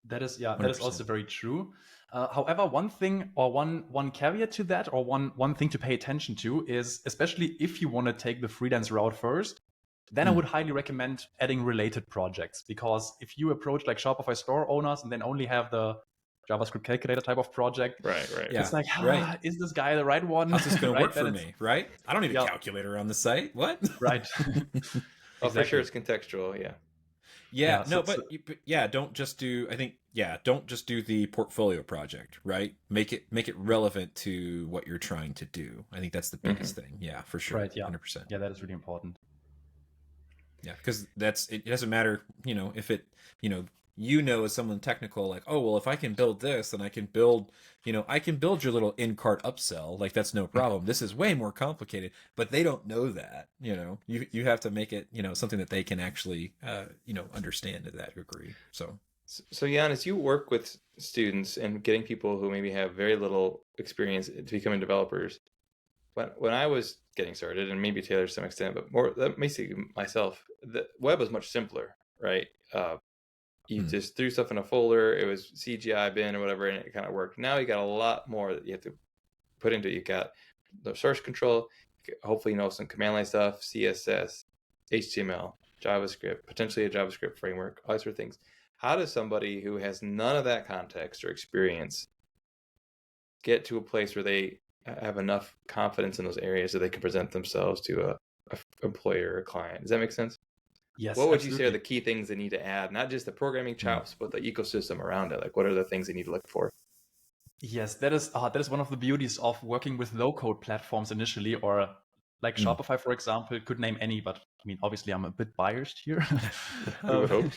That is also very true. However, one thing, or one caveat to that, or one thing to pay attention to is, especially if you want to take the freelance route first, then I would highly recommend adding related projects, because if you approach like Shopify store owners and then only have the JavaScript calculator type of project, right, it's like, is this guy the right one? How's this going to work for me, right? I don't need a calculator on the site. What? Right. Oh, for sure, it's contextual. Don't just do. I think don't just do the portfolio project, right? Make it relevant to what you're trying to do. I think that's the biggest thing. Yeah, for sure. Right. Yeah. 100%. Yeah, that is really important. Yeah, because it doesn't matter, if it, as someone technical, like, oh, well, if I can build this, then I can build your little in-cart upsell. Like, that's no problem. This is way more complicated, but they don't know that, you have to make it, something that they can actually, understand to that degree. So Jan, as you work with students and getting people who maybe have very little experience to becoming developers, when I was getting started, and maybe Taylor to some extent, but more basically myself, the web was much simpler, right? You just threw stuff in a folder, it was CGI bin or whatever, and it kind of worked. Now you got a lot more that you have to put into it. You got the source control, hopefully some command line stuff, CSS, HTML, JavaScript, potentially a JavaScript framework, all these sort of things. How does somebody who has none of that context or experience get to a place where they have enough confidence in those areas that they can present themselves to a employer or a client? Does that make sense? Yes. What would you say are the key things they need to add? Not just the programming chops, but the ecosystem around it. Like, what are the things they need to look for? Yes, that is one of the beauties of working with low-code platforms initially, or like Shopify, for example. Could name any, but I mean, obviously, I'm a bit biased here. I would hope.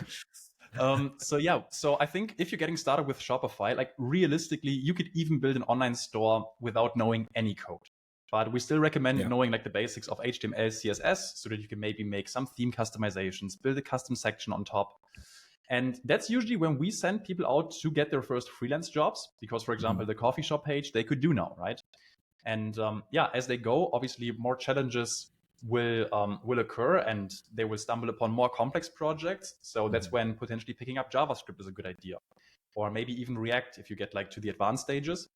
So I think if you're getting started with Shopify, like realistically, you could even build an online store without knowing any code. But we still recommend knowing like the basics of HTML, CSS, so that you can maybe make some theme customizations, build a custom section on top. And that's usually when we send people out to get their first freelance jobs, because, for example, the coffee shop page, they could do now, right? And as they go, obviously more challenges will occur, and they will stumble upon more complex projects. So that's when potentially picking up JavaScript is a good idea, or maybe even React if you get like to the advanced stages.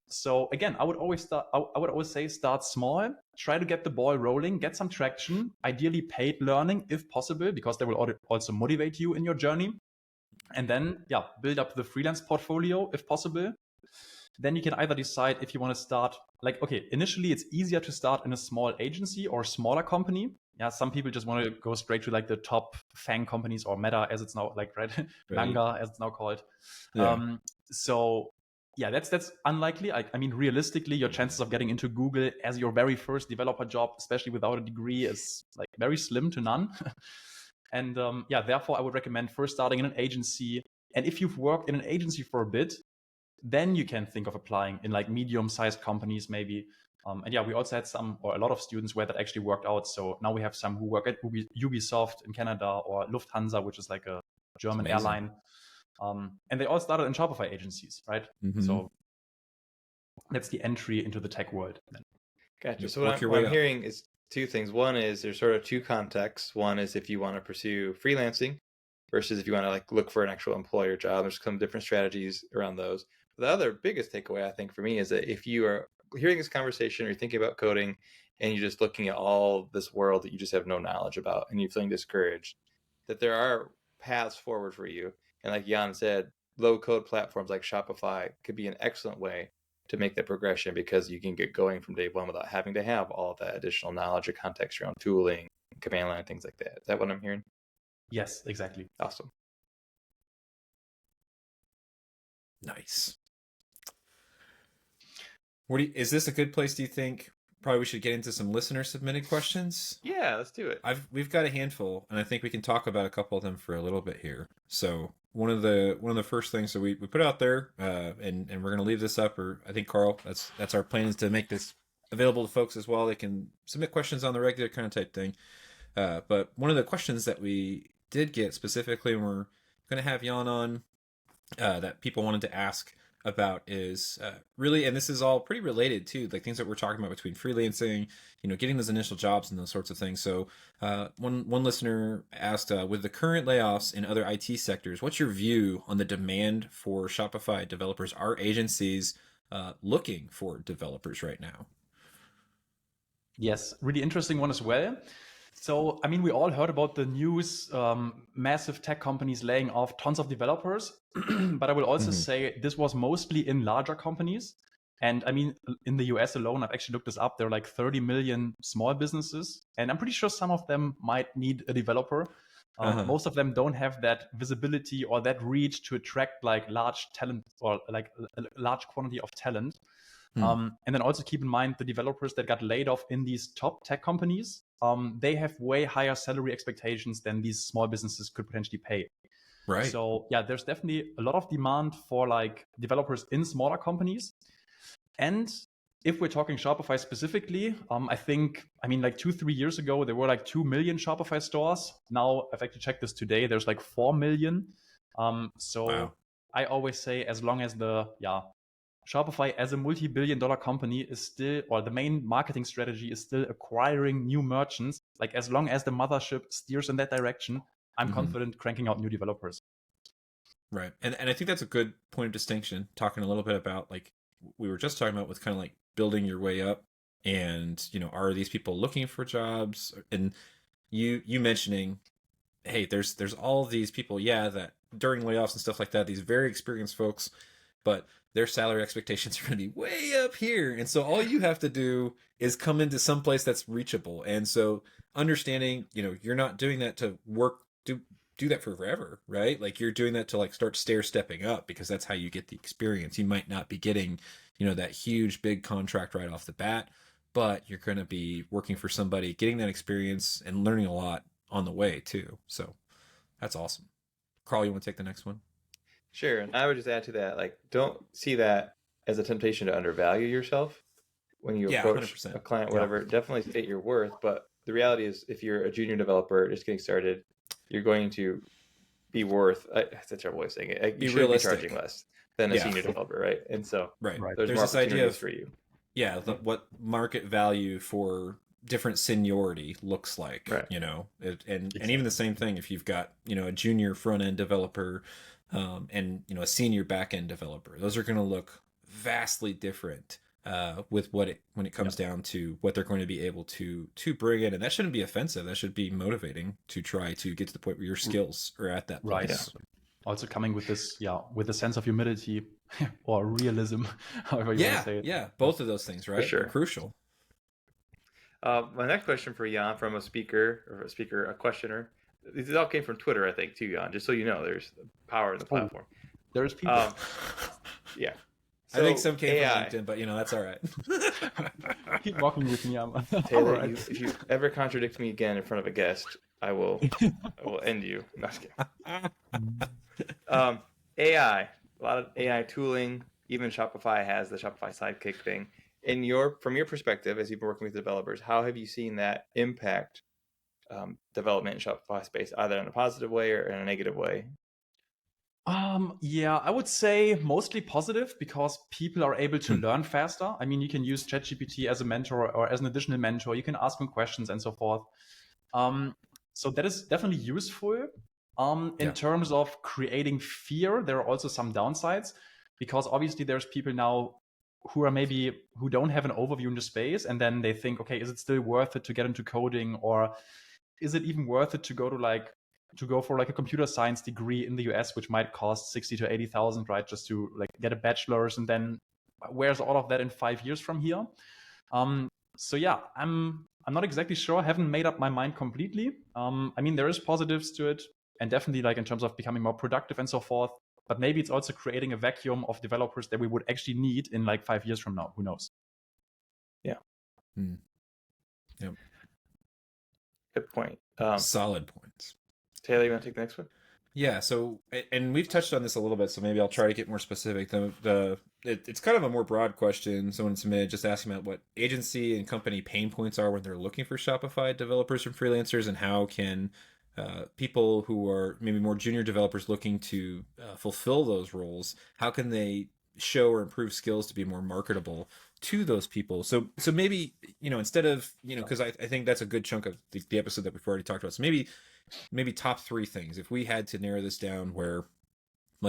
So again, I would always say start small, try to get the ball rolling, get some traction, ideally paid learning if possible, because they will also motivate you in your journey. And then, build up the freelance portfolio if possible. Then you can either decide if you want to start, like, okay, initially it's easier to start in a small agency or smaller company. Yeah, some people just want to go straight to like the top FANG companies, or Meta as it's now, like, right? Manga as it's now called. Yeah. So yeah, that's unlikely. I mean, realistically, your chances of getting into Google as your very first developer job, especially without a degree, is like very slim to none. And therefore I would recommend first starting in an agency. And if you've worked in an agency for a bit, then you can think of applying in like medium-sized companies maybe. We also had some, or a lot of students where that actually worked out. So now we have some who work at Ubisoft in Canada, or Lufthansa, which is like a German airline. And they all started in Shopify agencies, right? So that's the entry into the tech world. Gotcha. So what I'm hearing is two things. One is there's sort of two contexts. One is if you want to pursue freelancing versus if you want to like look for an actual employer job. There's some different strategies around those. But the other biggest takeaway I think for me is that if you are hearing this conversation or you're thinking about coding and you're just looking at all this world that you just have no knowledge about and you're feeling discouraged, that there are paths forward for you. And like Jan said, low code platforms like Shopify could be an excellent way to make that progression, because you can get going from day one without having to have all of that additional knowledge or context around tooling, command line, things like that. Is that what I'm hearing? Yes, exactly. Awesome. Nice. Is this a good place, do you think? Probably we should get into some listener submitted questions. Yeah, let's do it. We've got a handful, and I think we can talk about a couple of them for a little bit here. So one of the first things that we put out there, and we're gonna leave this up, or I think Karl, that's our plan, is to make this available to folks as well. They can submit questions on the regular kind of type thing. But one of the questions that we did get specifically, and we're gonna have Jan on, that people wanted to ask about is really, and this is all pretty related to like things that we're talking about between freelancing, getting those initial jobs and those sorts of things. So one listener asked, with the current layoffs in other IT sectors, what's your view on the demand for Shopify developers? Are agencies looking for developers right now? Yes, really interesting one as well. So, I mean, we all heard about the news, massive tech companies laying off tons of developers. But I will also say this was mostly in larger companies. And I mean, in the US alone, I've actually looked this up. There are like 30 million small businesses. And I'm pretty sure some of them might need a developer. Most of them don't have that visibility or that reach to attract like large talent, or like a large quantity of talent. And then also keep in mind the developers that got laid off in these top tech companies, they have way higher salary expectations than these small businesses could potentially pay. Right. So yeah, there's definitely a lot of demand for like developers in smaller companies. And if we're talking Shopify specifically, I mean, like 2-3 years ago, there were like 2 million Shopify stores. Now, I've actually checked this today, there's like 4 million. Wow. I always say, as long as Shopify as a multi-billion-dollar company is still, or the main marketing strategy is still acquiring new merchants, like as long as the mothership steers in that direction, I'm confident cranking out new developers. Right. And I think that's a good point of distinction, talking a little bit about like we were just talking about with kind of like building your way up, and are these people looking for jobs? And you mentioning, hey, there's all these people, that during layoffs and stuff like that, these very experienced folks, but their salary expectations are going to be way up here. And so all you have to do is come into some place that's reachable. And so understanding, you're not doing that to work, do that for forever, right? Like you're doing that to like start stair-stepping up, because that's how you get the experience. You might not be getting, that huge big contract right off the bat, but you're going to be working for somebody, getting that experience and learning a lot on the way too. So that's awesome. Karl, you want to take the next one? Sure. And I would just add to that, like, don't see that as a temptation to undervalue yourself when you approach 100%. A client, whatever. Definitely state your worth. But the reality is, if you're a junior developer just getting started, you're going to be worth, that's a terrible way of saying it. You should be charging less than a senior developer, right? And so there's more this idea for you. Yeah, what market value for different seniority looks like, Right. and even the same thing if you've got, a junior front end developer, and, a senior back end developer, those are going to look vastly different, when it comes down to what they're going to be able to bring in. And that shouldn't be offensive. That should be motivating to try to get to the point where your skills are at that Right. place. Also coming with this, with a sense of humility or realism, however you want to say it. Yeah, both of those things, right? sure. They're crucial. My next question for Jan from a questioner. These all came from Twitter, I think, too, Jan. Just so you know, there's power in the platform. There's people. Yeah. I think some came AI. from LinkedIn, but that's all right. Keep walking with me, Taylor, Alright. if you ever contradict me again in front of a guest, I will end you. No, just kidding. AI, a lot of AI tooling. Even Shopify has the Shopify Sidekick thing. From your perspective, as you've been working with developers, how have you seen that impact development in Shopify space, either in a positive way or in a negative way? I would say mostly positive because people are able to learn faster. I mean, you can use ChatGPT as a mentor or as an additional mentor. You can ask them questions and so forth. So that is definitely useful. In terms of creating fear, there are also some downsides because obviously there's people now who don't have an overview in the space, and then they think, okay, is it still worth it to get into coding, or is it even worth it to go for a computer science degree in the US, which might cost 60 to 80,000, right? Just to get a bachelor's, and then where's all of that in 5 years from here? So yeah, I'm not exactly sure. I haven't made up my mind completely. I mean, there is positives to it, and definitely in terms of becoming more productive and so forth. But maybe it's also creating a vacuum of developers that we would actually need in 5 years from now. Who knows? Yeah. Yep. Good point. Solid points. Taylor, you want to take the next one? Yeah, so, and we've touched on this a little bit, so maybe I'll try to get more specific. It's kind of a more broad question. Someone submitted just asking about what agency and company pain points are when they're looking for Shopify developers and freelancers, and how can people who are maybe more junior developers looking to fulfill those roles, how can they show or improve skills to be more marketable to those people? So maybe, instead of, because I think that's a good chunk of the episode that we've already talked about. So maybe top 3 things, if we had to narrow this down, where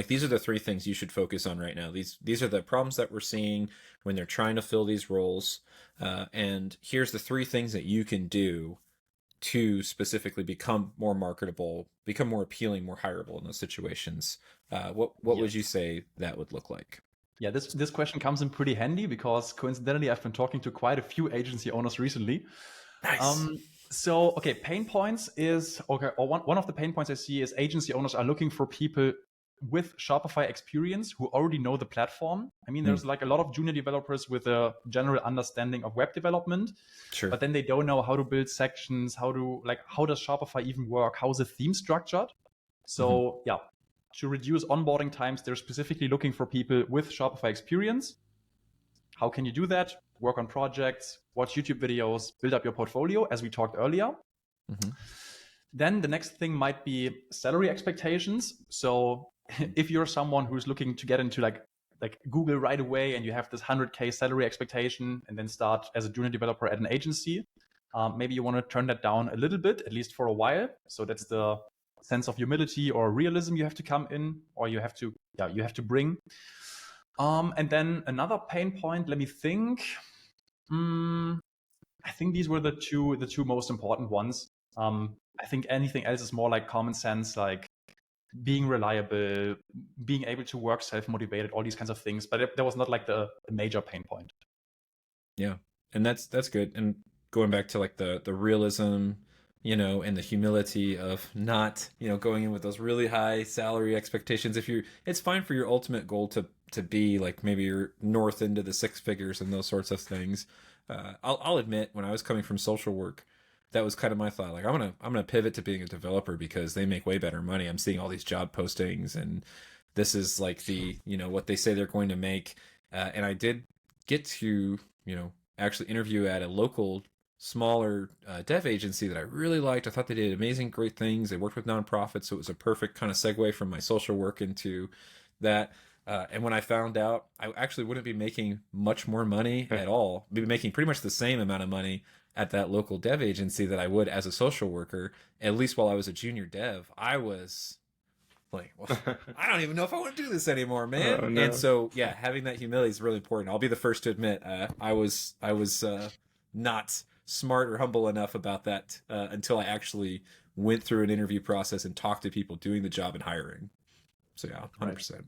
these are the 3 things you should focus on right now. These are the problems that we're seeing when they're trying to fill these roles, and here's the 3 things that you can do to specifically become more marketable, become more appealing, more hireable in those situations. What would you say that would look like? Yeah, this question comes in pretty handy because coincidentally, I've been talking to quite a few agency owners recently. Nice. So, okay, pain points is, or one of the pain points I see is agency owners are looking for people with Shopify experience who already know the platform. I mean, there's a lot of junior developers with a general understanding of web development, Sure. but then they don't know how to build sections, how does Shopify even work? How's the theme structured? So to reduce onboarding times, they're specifically looking for people with Shopify experience. How can you do that? Work on projects, watch YouTube videos, build up your portfolio, as we talked earlier. Then the next thing might be salary expectations. So if you're someone who's looking to get into like Google right away and you have this 100K salary expectation and then start as a junior developer at an agency, maybe you want to turn that down a little bit, at least for a while. So that's the sense of humility or realism you have to come in, or you have to bring. And then another pain point, let me think. I think these were the two most important ones. I think anything else is more like common sense, like being reliable, being able to work self-motivated, all these kinds of things. But that was not like the major pain point. Yeah, and that's good. And going back to the realism, and the humility of not, going in with those really high salary expectations. It's fine for your ultimate goal to be maybe you're north into the 6 figures and those sorts of things. I'll admit, when I was coming from social work, that was kind of my thought. I'm gonna pivot to being a developer because they make way better money. I'm seeing all these job postings, and this is the what they say they're going to make. And I did get to actually interview at a local smaller dev agency that I really liked. I thought they did amazing, great things. They worked with nonprofits, so it was a perfect kind of segue from my social work into that. And when I found out, I actually wouldn't be making much more money at all. I'd be making pretty much the same amount of money at that local dev agency that I would as a social worker, at least while I was a junior dev. I was like, well, I don't even know if I want to do this anymore, man. Oh, no. And so, yeah, having that humility is really important. I'll be the first to admit, I was not smart or humble enough about that until I actually went through an interview process and talked to people doing the job and hiring. So yeah, 100%.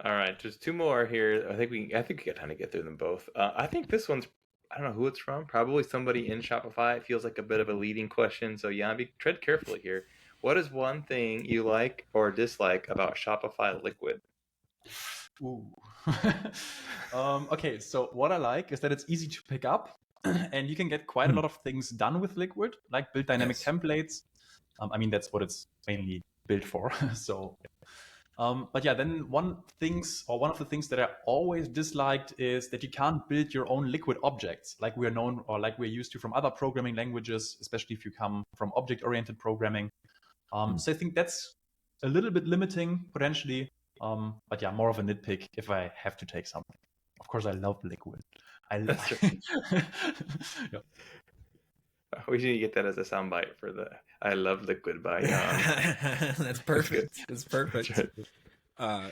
All right, just two more here. I think we got time to get through them both. I think this one's, I don't know who it's from. Probably somebody in Shopify. It feels like a bit of a leading question. So Jan, tread carefully here. What is one thing you like or dislike about Shopify Liquid? Ooh. Okay, so what I like is that it's easy to pick up, and you can get quite a lot of things done with Liquid, like build dynamic templates. I mean, that's what it's mainly built for. So, but yeah, then one of the things that I always disliked is that you can't build your own Liquid objects like we're known or like we're used to from other programming languages, especially if you come from object-oriented programming. So I think that's a little bit limiting potentially. But yeah, more of a nitpick if I have to take something. Of course, I love Liquid. Yeah. We need to get that as a soundbite for the I love Liquid by Jan. That's perfect. That's perfect.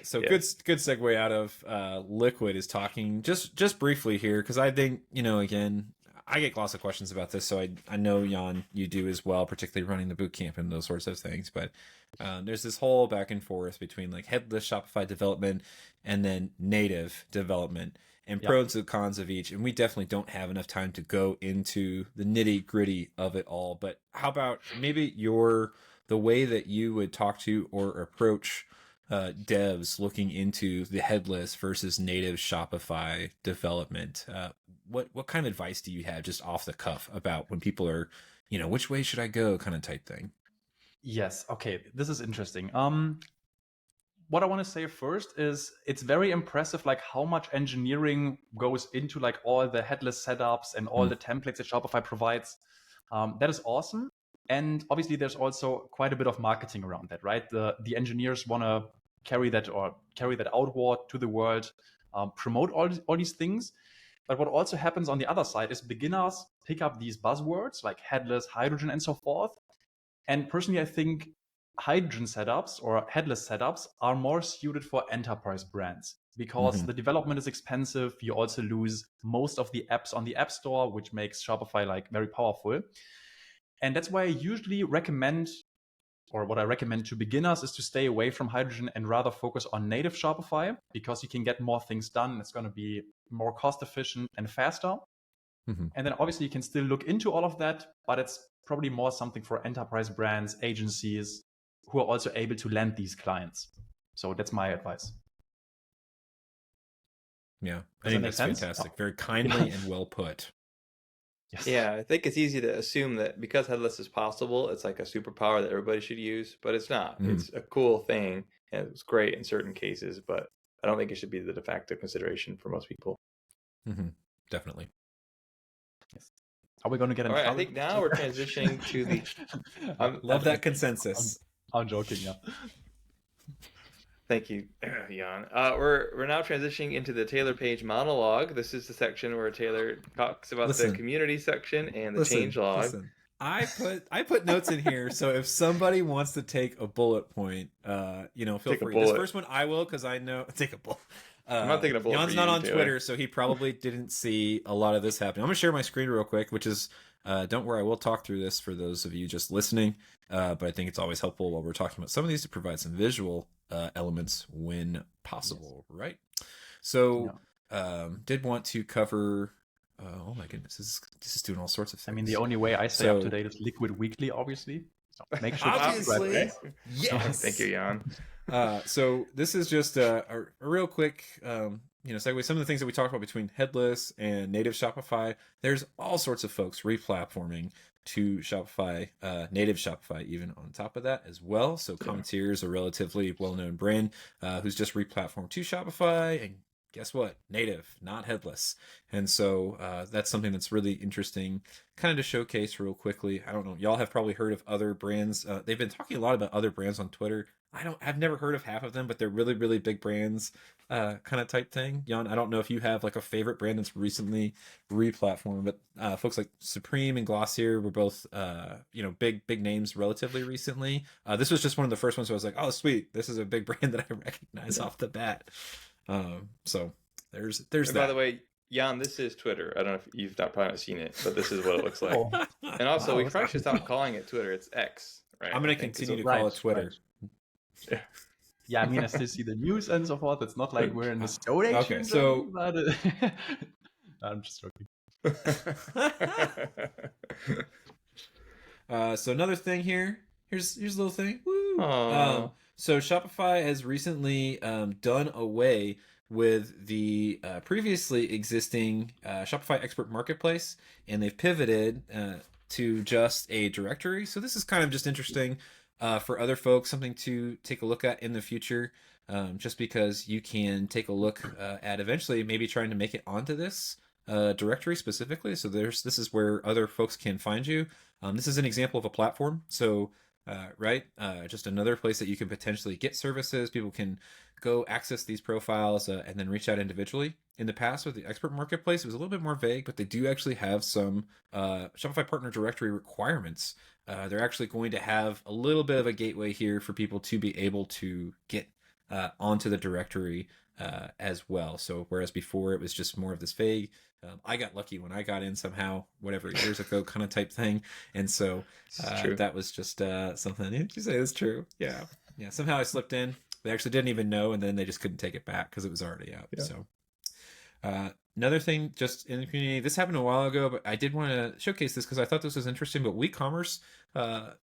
So Yeah. good segue out of Liquid is talking just briefly here, because I think, again, I get lots of questions about this, so I know, Jan, you do as well, particularly running the bootcamp and those sorts of things. But there's this whole back and forth between like headless Shopify development and then native development, and pros and cons of each. And we definitely don't have enough time to go into the nitty gritty of it all. But how about maybe the way that you would talk to or approach devs looking into the headless versus native Shopify development? What kind of advice do you have just off the cuff about when people are, which way should I go kind of type thing? Yes. Okay. This is interesting. What I want to say first is it's very impressive, like how much engineering goes into like all the headless setups and all the templates that Shopify provides. That is awesome. And obviously there's also quite a bit of marketing around that, right? The engineers want to carry that outward to the world, promote all these things. But what also happens on the other side is beginners pick up these buzzwords like headless, hydrogen, and so forth. And personally, I think hydrogen setups or headless setups are more suited for enterprise brands because the development is expensive. You also lose most of the apps on the App Store, which makes Shopify like very powerful. And that's why I usually recommend, or what I recommend to beginners, is to stay away from hydrogen and rather focus on native Shopify because you can get more things done. It's going to be more cost efficient and faster. And then obviously you can still look into all of that, but it's probably more something for enterprise brands, agencies who are also able to land these clients. So that's my advice. Yeah, I think that's fantastic. Very kindly and well put. Yes. Yeah, I think it's easy to assume that because headless is possible, it's like a superpower that everybody should use, but it's not. It's a cool thing, and it's great in certain cases, but I don't think it should be the de facto consideration for most people. Definitely. Yes. Are we going to get in trouble? All right, I think now we're transitioning to the... Love that consensus. I'm joking, yeah. Thank you, Jan. We're now transitioning into the Taylor page monologue. This is the section where Taylor talks about the community section and the change log. I put notes in here, so if somebody wants to take a bullet point, feel free. This first one I will, because I know take a bullet. I'm not taking a bullet. Jan's not on Twitter, so he probably didn't see a lot of this happening. I'm gonna share my screen real quick, which is don't worry, I will talk through this for those of you just listening. But I think it's always helpful while we're talking about some of these to provide some visual elements when possible, right? So, did want to cover. Oh my goodness, this is doing all sorts of things. I mean, the only way I stay up to date is Liquid Weekly, obviously. So make sure obviously, yes. Thank you, Jan. So this is just a real quick, segue. Some of the things that we talked about between headless and native Shopify. There's all sorts of folks replatforming to Shopify, native Shopify, even on top of that as well. So Commenteer is a relatively well-known brand who's just replatformed to Shopify, and guess what? Native, not headless. And so that's something that's really interesting, kind of to showcase real quickly. I don't know. Y'all have probably heard of other brands. They've been talking a lot about other brands on Twitter. I've never heard of half of them, but they're really, really big brands, kind of type thing. Jan, I don't know if you have like a favorite brand that's recently re-platformed, but folks like Supreme and Glossier were both, big names relatively recently. This was just one of the first ones where I was like, oh, sweet, this is a big brand that I recognize off the bat. So there's And that. by the way, Jan, this is Twitter. I don't know if you've probably not seen it, but this is what it looks like. And also, we probably should stop calling it Twitter. It's X, right? I'm going to continue to call it Twitter. Yeah. Yeah, I mean, I still see the news and so forth. It's not like we're in the Stone Age. Okay, so but, I'm just joking. So another thing here. Here's a little thing. Woo! Aw. So Shopify has recently done away with the previously existing Shopify Expert Marketplace, and they've pivoted to just a directory. So this is kind of just interesting for other folks, something to take a look at in the future, just because you can take a look at eventually maybe trying to make it onto this directory specifically. So this is where other folks can find you. This is an example of a platform. So just another place that you can potentially get services. People can go access these profiles and then reach out individually. In the past with the expert marketplace, it was a little bit more vague, but they do actually have some Shopify partner directory requirements. They're actually going to have a little bit of a gateway here for people to be able to get onto the directory as well. So whereas before it was just more of this vague, I got lucky when I got in somehow, whatever, years ago kind of type thing. And so that was just something. Did you say it's true? Yeah. Somehow I slipped in. They actually didn't even know, and then they just couldn't take it back because it was already out. Yeah. So another thing just in the community, this happened a while ago, but I did want to showcase this because I thought this was interesting. But WeCommerce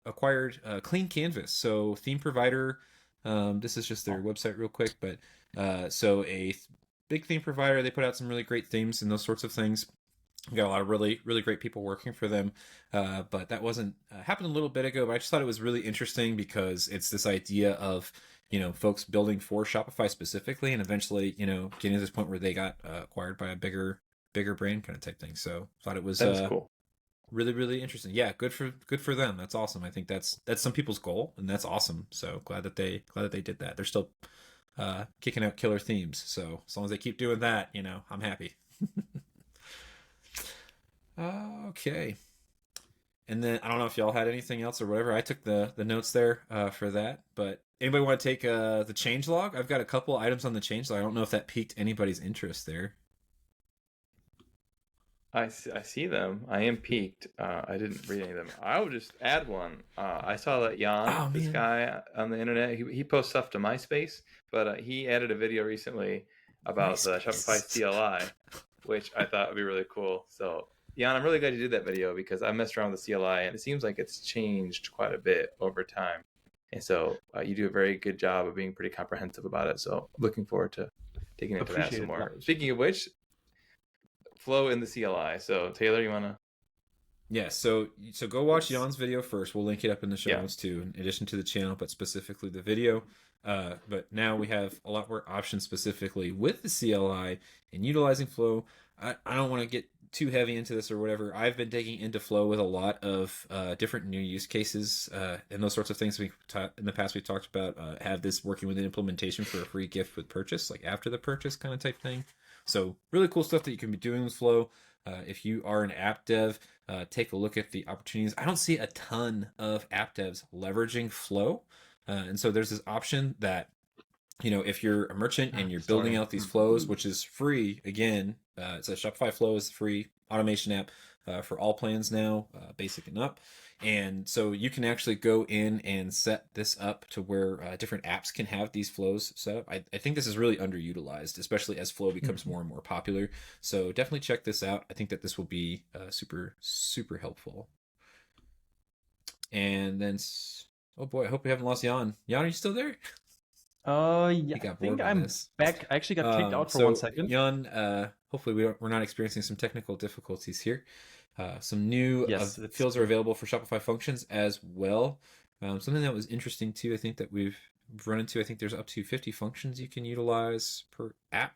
acquired Clean Canvas. So theme provider, this is just their website real quick, but so a big theme provider, they put out some really great themes and those sorts of things. Got a lot of really, really great people working for them. But that wasn't happened a little bit ago, but I just thought it was really interesting because it's this idea of, folks building for Shopify specifically and eventually, getting to this point where they got acquired by a bigger brand kind of type thing. So thought it was cool. Really, really interesting. Yeah, good for them. That's awesome. I think that's some people's goal, and that's awesome. So glad that they did that. They're still kicking out killer themes. So as long as they keep doing that, I'm happy. Okay. And then I don't know if y'all had anything else or whatever. I took the notes there for that. But anybody want to take the changelog? I've got a couple items on the changelog. I don't know if that piqued anybody's interest there. I see them. I am peaked. I didn't read any of them. I will just add one. I saw that Jan, this guy on the internet, he posts stuff to MySpace, but he added a video recently about the Shopify CLI, which I thought would be really cool. So Jan, I'm really glad you did that video because I messed around with the CLI and it seems like it's changed quite a bit over time. And so you do a very good job of being pretty comprehensive about it. So looking forward to digging into that some more. Speaking of which, flow in the CLI. So Taylor, you want to? Yeah, so go watch Jan's video first. We'll link it up in the show notes too, in addition to the channel, but specifically the video. But now we have a lot more options specifically with the CLI and utilizing Flow. I don't want to get too heavy into this or whatever. I've been digging into Flow with a lot of different new use cases and those sorts of things. In the past we've talked about have this working with an implementation for a free gift with purchase, like after the purchase kind of type thing. So really cool stuff that you can be doing with Flow. If you are an app dev, take a look at the opportunities. I don't see a ton of app devs leveraging Flow. And so there's this option that, if you're a merchant and you're building out these flows, which is free, again, it's a Shopify Flow is a free automation app for all plans now, basic and up. And so you can actually go in and set this up to where different apps can have these flows set up. I think this is really underutilized, especially as Flow becomes more and more popular. So definitely check this out. I think that this will be super, super helpful. And then, oh boy, I hope we haven't lost Jan. Jan, are you still there? Yeah, I think I'm back. I actually got kicked out for 1 second. Jan, hopefully we're not experiencing some technical difficulties here. Some new fields are available for Shopify functions as well. Something that was interesting too, I think that we've run into, I think there's up to 50 functions you can utilize per app.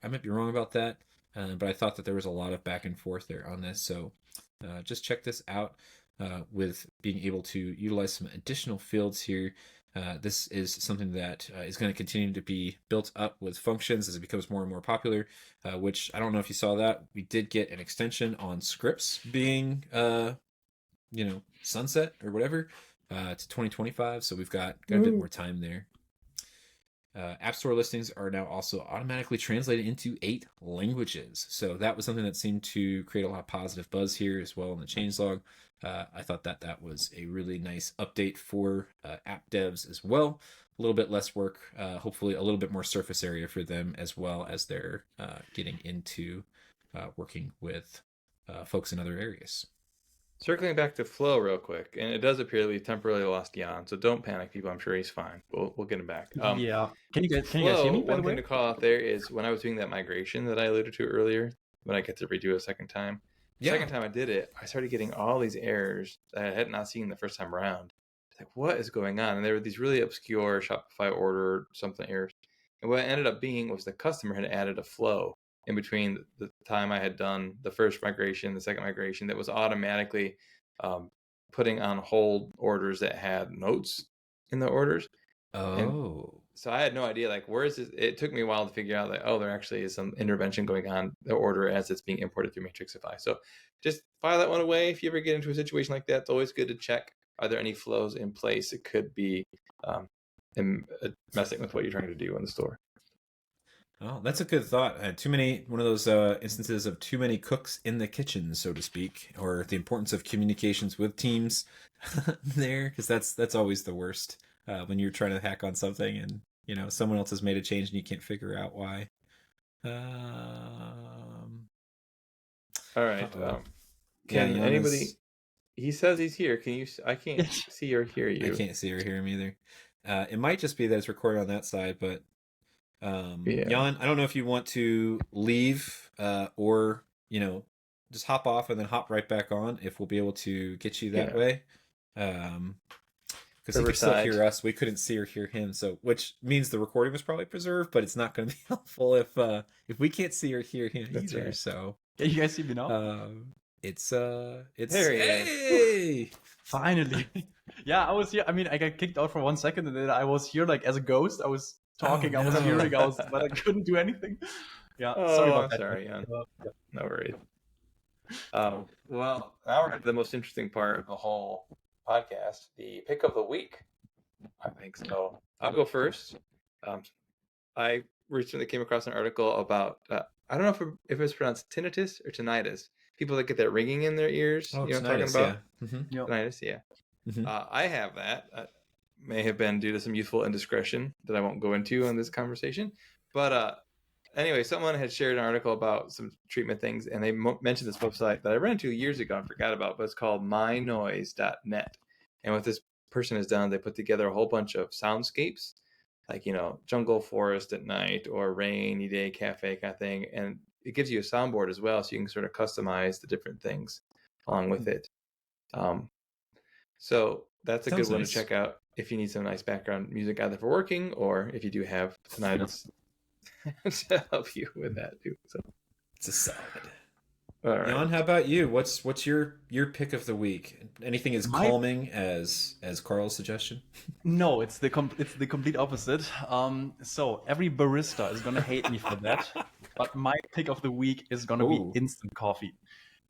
I might be wrong about that, but I thought that there was a lot of back and forth there on this. So just check this out with being able to utilize some additional fields here This is something that is going to continue to be built up with functions as it becomes more and more popular, which I don't know if you saw that. We did get an extension on scripts being, sunset or whatever to 2025. So we've got a bit more time there. App Store listings are now also automatically translated into 8 languages. So that was something that seemed to create a lot of positive buzz here as well in the changelog. I thought that was a really nice update for app devs as well. A little bit less work, hopefully a little bit more surface area for them as well as they're getting into working with folks in other areas. Circling back to Flow real quick, and it does appear that we temporarily lost Jan, so don't panic, people. I'm sure he's fine. We'll get him back. Yeah. Can you guys hear Flow, me, by one the way? thing to call out there is when I was doing that migration that I alluded to earlier, when I get to redo it a second time. The second time I did it, I started getting all these errors that I had not seen the first time around. It's like, what is going on? And there were these really obscure Shopify order something errors. And what it ended up being was the customer had added a flow in between the time I had done the first migration, the second migration, that was automatically putting on hold orders that had notes in the orders. And so I had no idea, like, where is this? It took me a while to figure out, like, oh, there actually is some intervention going on the order as it's being imported through Matrixify. So just file that one away. If you ever get into a situation like that, it's always good to check, are there any flows in place? It could be messing with what you're trying to do in the store. Oh, that's a good thought. One of those instances of too many cooks in the kitchen, so to speak, or the importance of communications with teams there, because that's always the worst when you're trying to hack on something and someone else has made a change and you can't figure out why. All right. Can anybody? He says he's here. Can you? I can't see or hear you. I can't see or hear him either. It might just be that it's recorded on that side, but. Jan, I don't know if you want to leave or just hop off and then hop right back on, if we'll be able to get you that way, because he could still hear us. We couldn't see or hear him, so which means the recording was probably preserved, but it's not going to be helpful if we can't see or hear him either. Right. So yeah, you guys see me now? It's there he is. Finally. Yeah, I was here. I mean, I got kicked out for 1 second and then I was here like as a ghost. I was talking, I was hearing, but I couldn't do anything. Yeah, sorry about that. Sorry, Jan. No worries. Well, now we're at the most interesting part of the whole podcast, the pick of the week. I think so. I'll go first. I recently came across an article about I don't know if it's pronounced tinnitus or tinnitus. People that get that ringing in their ears. Oh, you know what I'm talking about? Yeah. Mm-hmm. Yep. Tinnitus, yeah. Mm-hmm. I have that. May have been due to some youthful indiscretion that I won't go into in this conversation. But anyway, someone had shared an article about some treatment things, and they mentioned this website that I ran into years ago and forgot about, but it's called mynoise.net. And what this person has done, they put together a whole bunch of soundscapes, like, jungle forest at night or rainy day cafe kind of thing. And it gives you a soundboard as well, so you can sort of customize the different things along with it. So that's a good one to check out if you need some nice background music, either for working or if you do have tinnitus to help you with that too. So it's a solid. All right. Jan, how about you? What's your pick of the week? Anything as calming as Karl's suggestion? No, it's the complete opposite. So every barista is gonna hate me for that, but my pick of the week is gonna be instant coffee.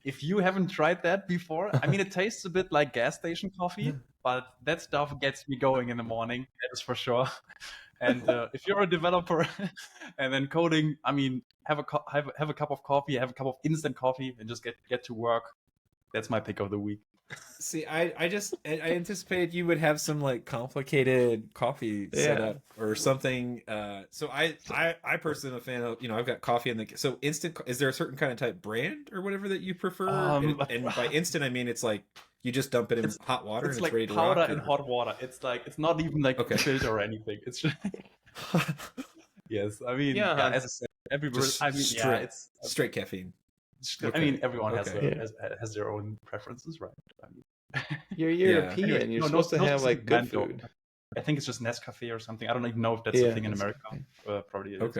If you haven't tried that before, I mean, it tastes a bit like gas station coffee, but that stuff gets me going in the morning. That is for sure. And if you're a developer and then coding, I mean, have a cup of coffee, have a cup of instant coffee, and just get to work. That's my pick of the week. See, I anticipated you would have some like complicated coffee setup or something. So I personally am a fan of, I've got coffee in the, so instant, is there a certain kind of type brand or whatever that you prefer? And by instant, I mean, it's like, you just dump it in hot water and it's like ready to powder rock. and hot water. It's like, it's not even like a filter or anything. It's just, yes. I mean, as I said, it's straight caffeine. I mean, everyone has their own preferences, right? I mean, you're European. Anyway, you're supposed to have like good food. I think it's just Nescafe or something. I don't even know if that's a thing in America. Probably it is.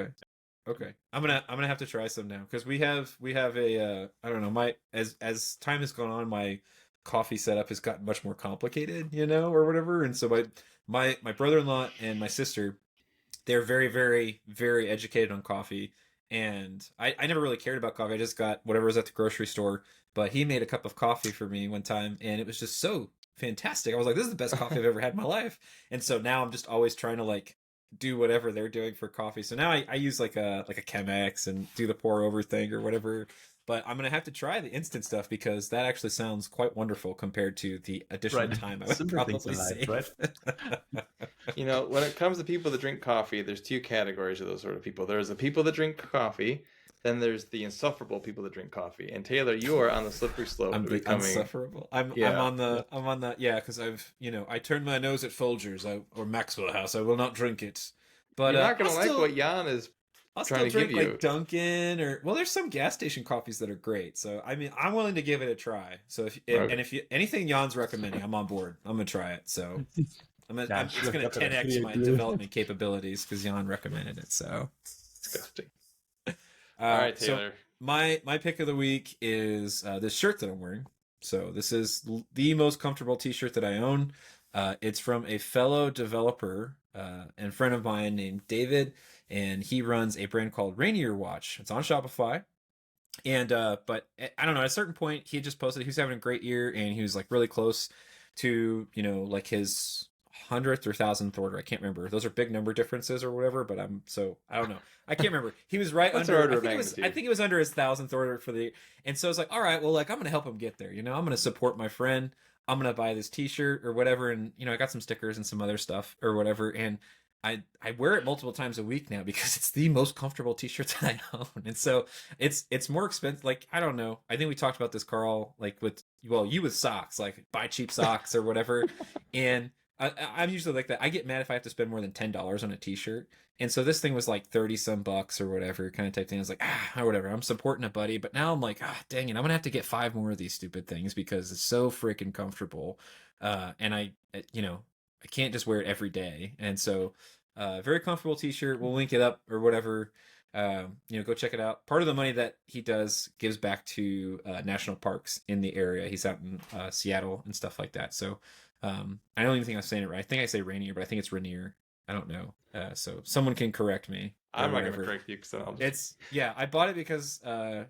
Okay. I'm gonna have to try some now because we have a I don't know, as time has gone on, my coffee setup has gotten much more complicated, or whatever, and so my brother-in-law and my sister, they're very, very, very educated on coffee. And I never really cared about coffee. I just got whatever was at the grocery store. But he made a cup of coffee for me one time, and it was just so fantastic. I was like, this is the best coffee I've ever had in my life. And so now I'm just always trying to like do whatever they're doing for coffee. So now I use like a Chemex and do the pour over thing or whatever. But I'm gonna have to try the instant stuff because that actually sounds quite wonderful compared to the additional time I would Simpler things probably in life, save. right? You know, when it comes to people that drink coffee, there's two categories of those sort of people. There's the people that drink coffee, then there's the insufferable people that drink coffee. And Taylor, you are on the slippery slope I'm to the becoming. insufferable. Yeah. I'm on the yeah, because I've I turned my nose at Folgers or Maxwell House. I will not drink it. But You're not gonna I'll like still, what Jan is I'll trying still to drink give you. like Dunkin' or there's some gas station coffees that are great. So I mean, I'm willing to give it a try. So if Okay. and if you anything Jan's recommending, I'm on board. I'm gonna try it. So it's gonna 10x my development capabilities because Jan recommended it. So Disgusting. All right, Taylor. So my pick of the week is this shirt that I'm wearing. So this is the most comfortable t-shirt that I own. It's from a fellow developer and friend of mine named David, and he runs a brand called Rainier Watch. It's on Shopify. And but I don't know, at a certain point he just posted he was having a great year and he was like really close to, like his 100th or 1000th order. I can't remember. Those are big number differences or whatever, but I don't know. I can't remember. He was right What's under our order of I think it was under his 1000th order for the and so it's like, all right, well, like I'm gonna help him get there. I'm gonna support my friend. I'm gonna buy this t-shirt or whatever, and I got some stickers and some other stuff or whatever, and I wear it multiple times a week now because it's the most comfortable t-shirt that I own. And so it's more expensive. Like, I don't know. I think we talked about this, Karl, like you with socks, like buy cheap socks or whatever. And I'm usually like that. I get mad if I have to spend more than $10 on a t-shirt. And so this thing was like 30 some bucks or whatever kind of type thing. I was like, or whatever. I'm supporting a buddy. But now I'm like, dang it. I'm going to have to get 5 more of these stupid things because it's so freaking comfortable. And I can't just wear it every day. And so very comfortable t-shirt. We'll link it up or whatever. Go check it out. Part of the money that he does gives back to national parks in the area. He's out in Seattle and stuff like that. So I don't even think I'm saying it right. I think I say Rainier, but I think it's Rainier. I don't know. So someone can correct me. I'm not going to correct you because I bought it because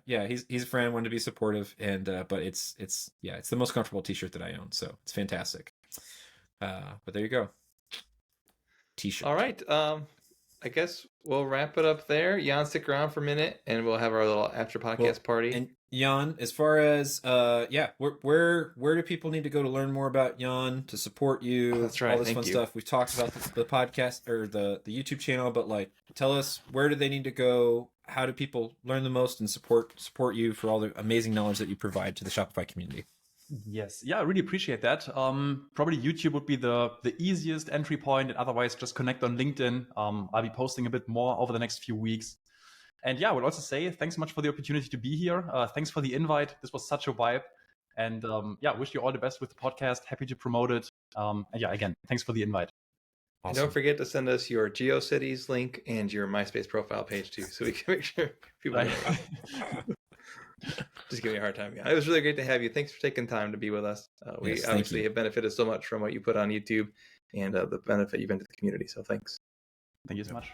he's a friend, wanted to be supportive, and but it's the most comfortable t-shirt that I own. So it's fantastic. But there you go. T-shirt. All right. I guess we'll wrap it up there. Jan, stick around for a minute, and we'll have our little after podcast party. And Jan, as far as where do people need to go to learn more about Jan, to support you? That's right. All this fun stuff. We've talked about the podcast or the YouTube channel, but like, tell us, where do they need to go? How do people learn the most and support you for all the amazing knowledge that you provide to the Shopify community? Yes. Yeah, I really appreciate that. Probably YouTube would be the easiest entry point, and otherwise just connect on LinkedIn. I'll be posting a bit more over the next few weeks. And yeah, I would also say thanks so much for the opportunity to be here. Thanks for the invite. This was such a vibe. And wish you all the best with the podcast. Happy to promote it. And again, thanks for the invite. Awesome. And don't forget to send us your GeoCities link and your MySpace profile page too, so we can make sure people know. Just giving me a hard time. Yeah, it was really great to have you. Thanks for taking time to be with us. We obviously have benefited so much from what you put on YouTube and the benefit you've been to the community. So thanks. Thank you so much.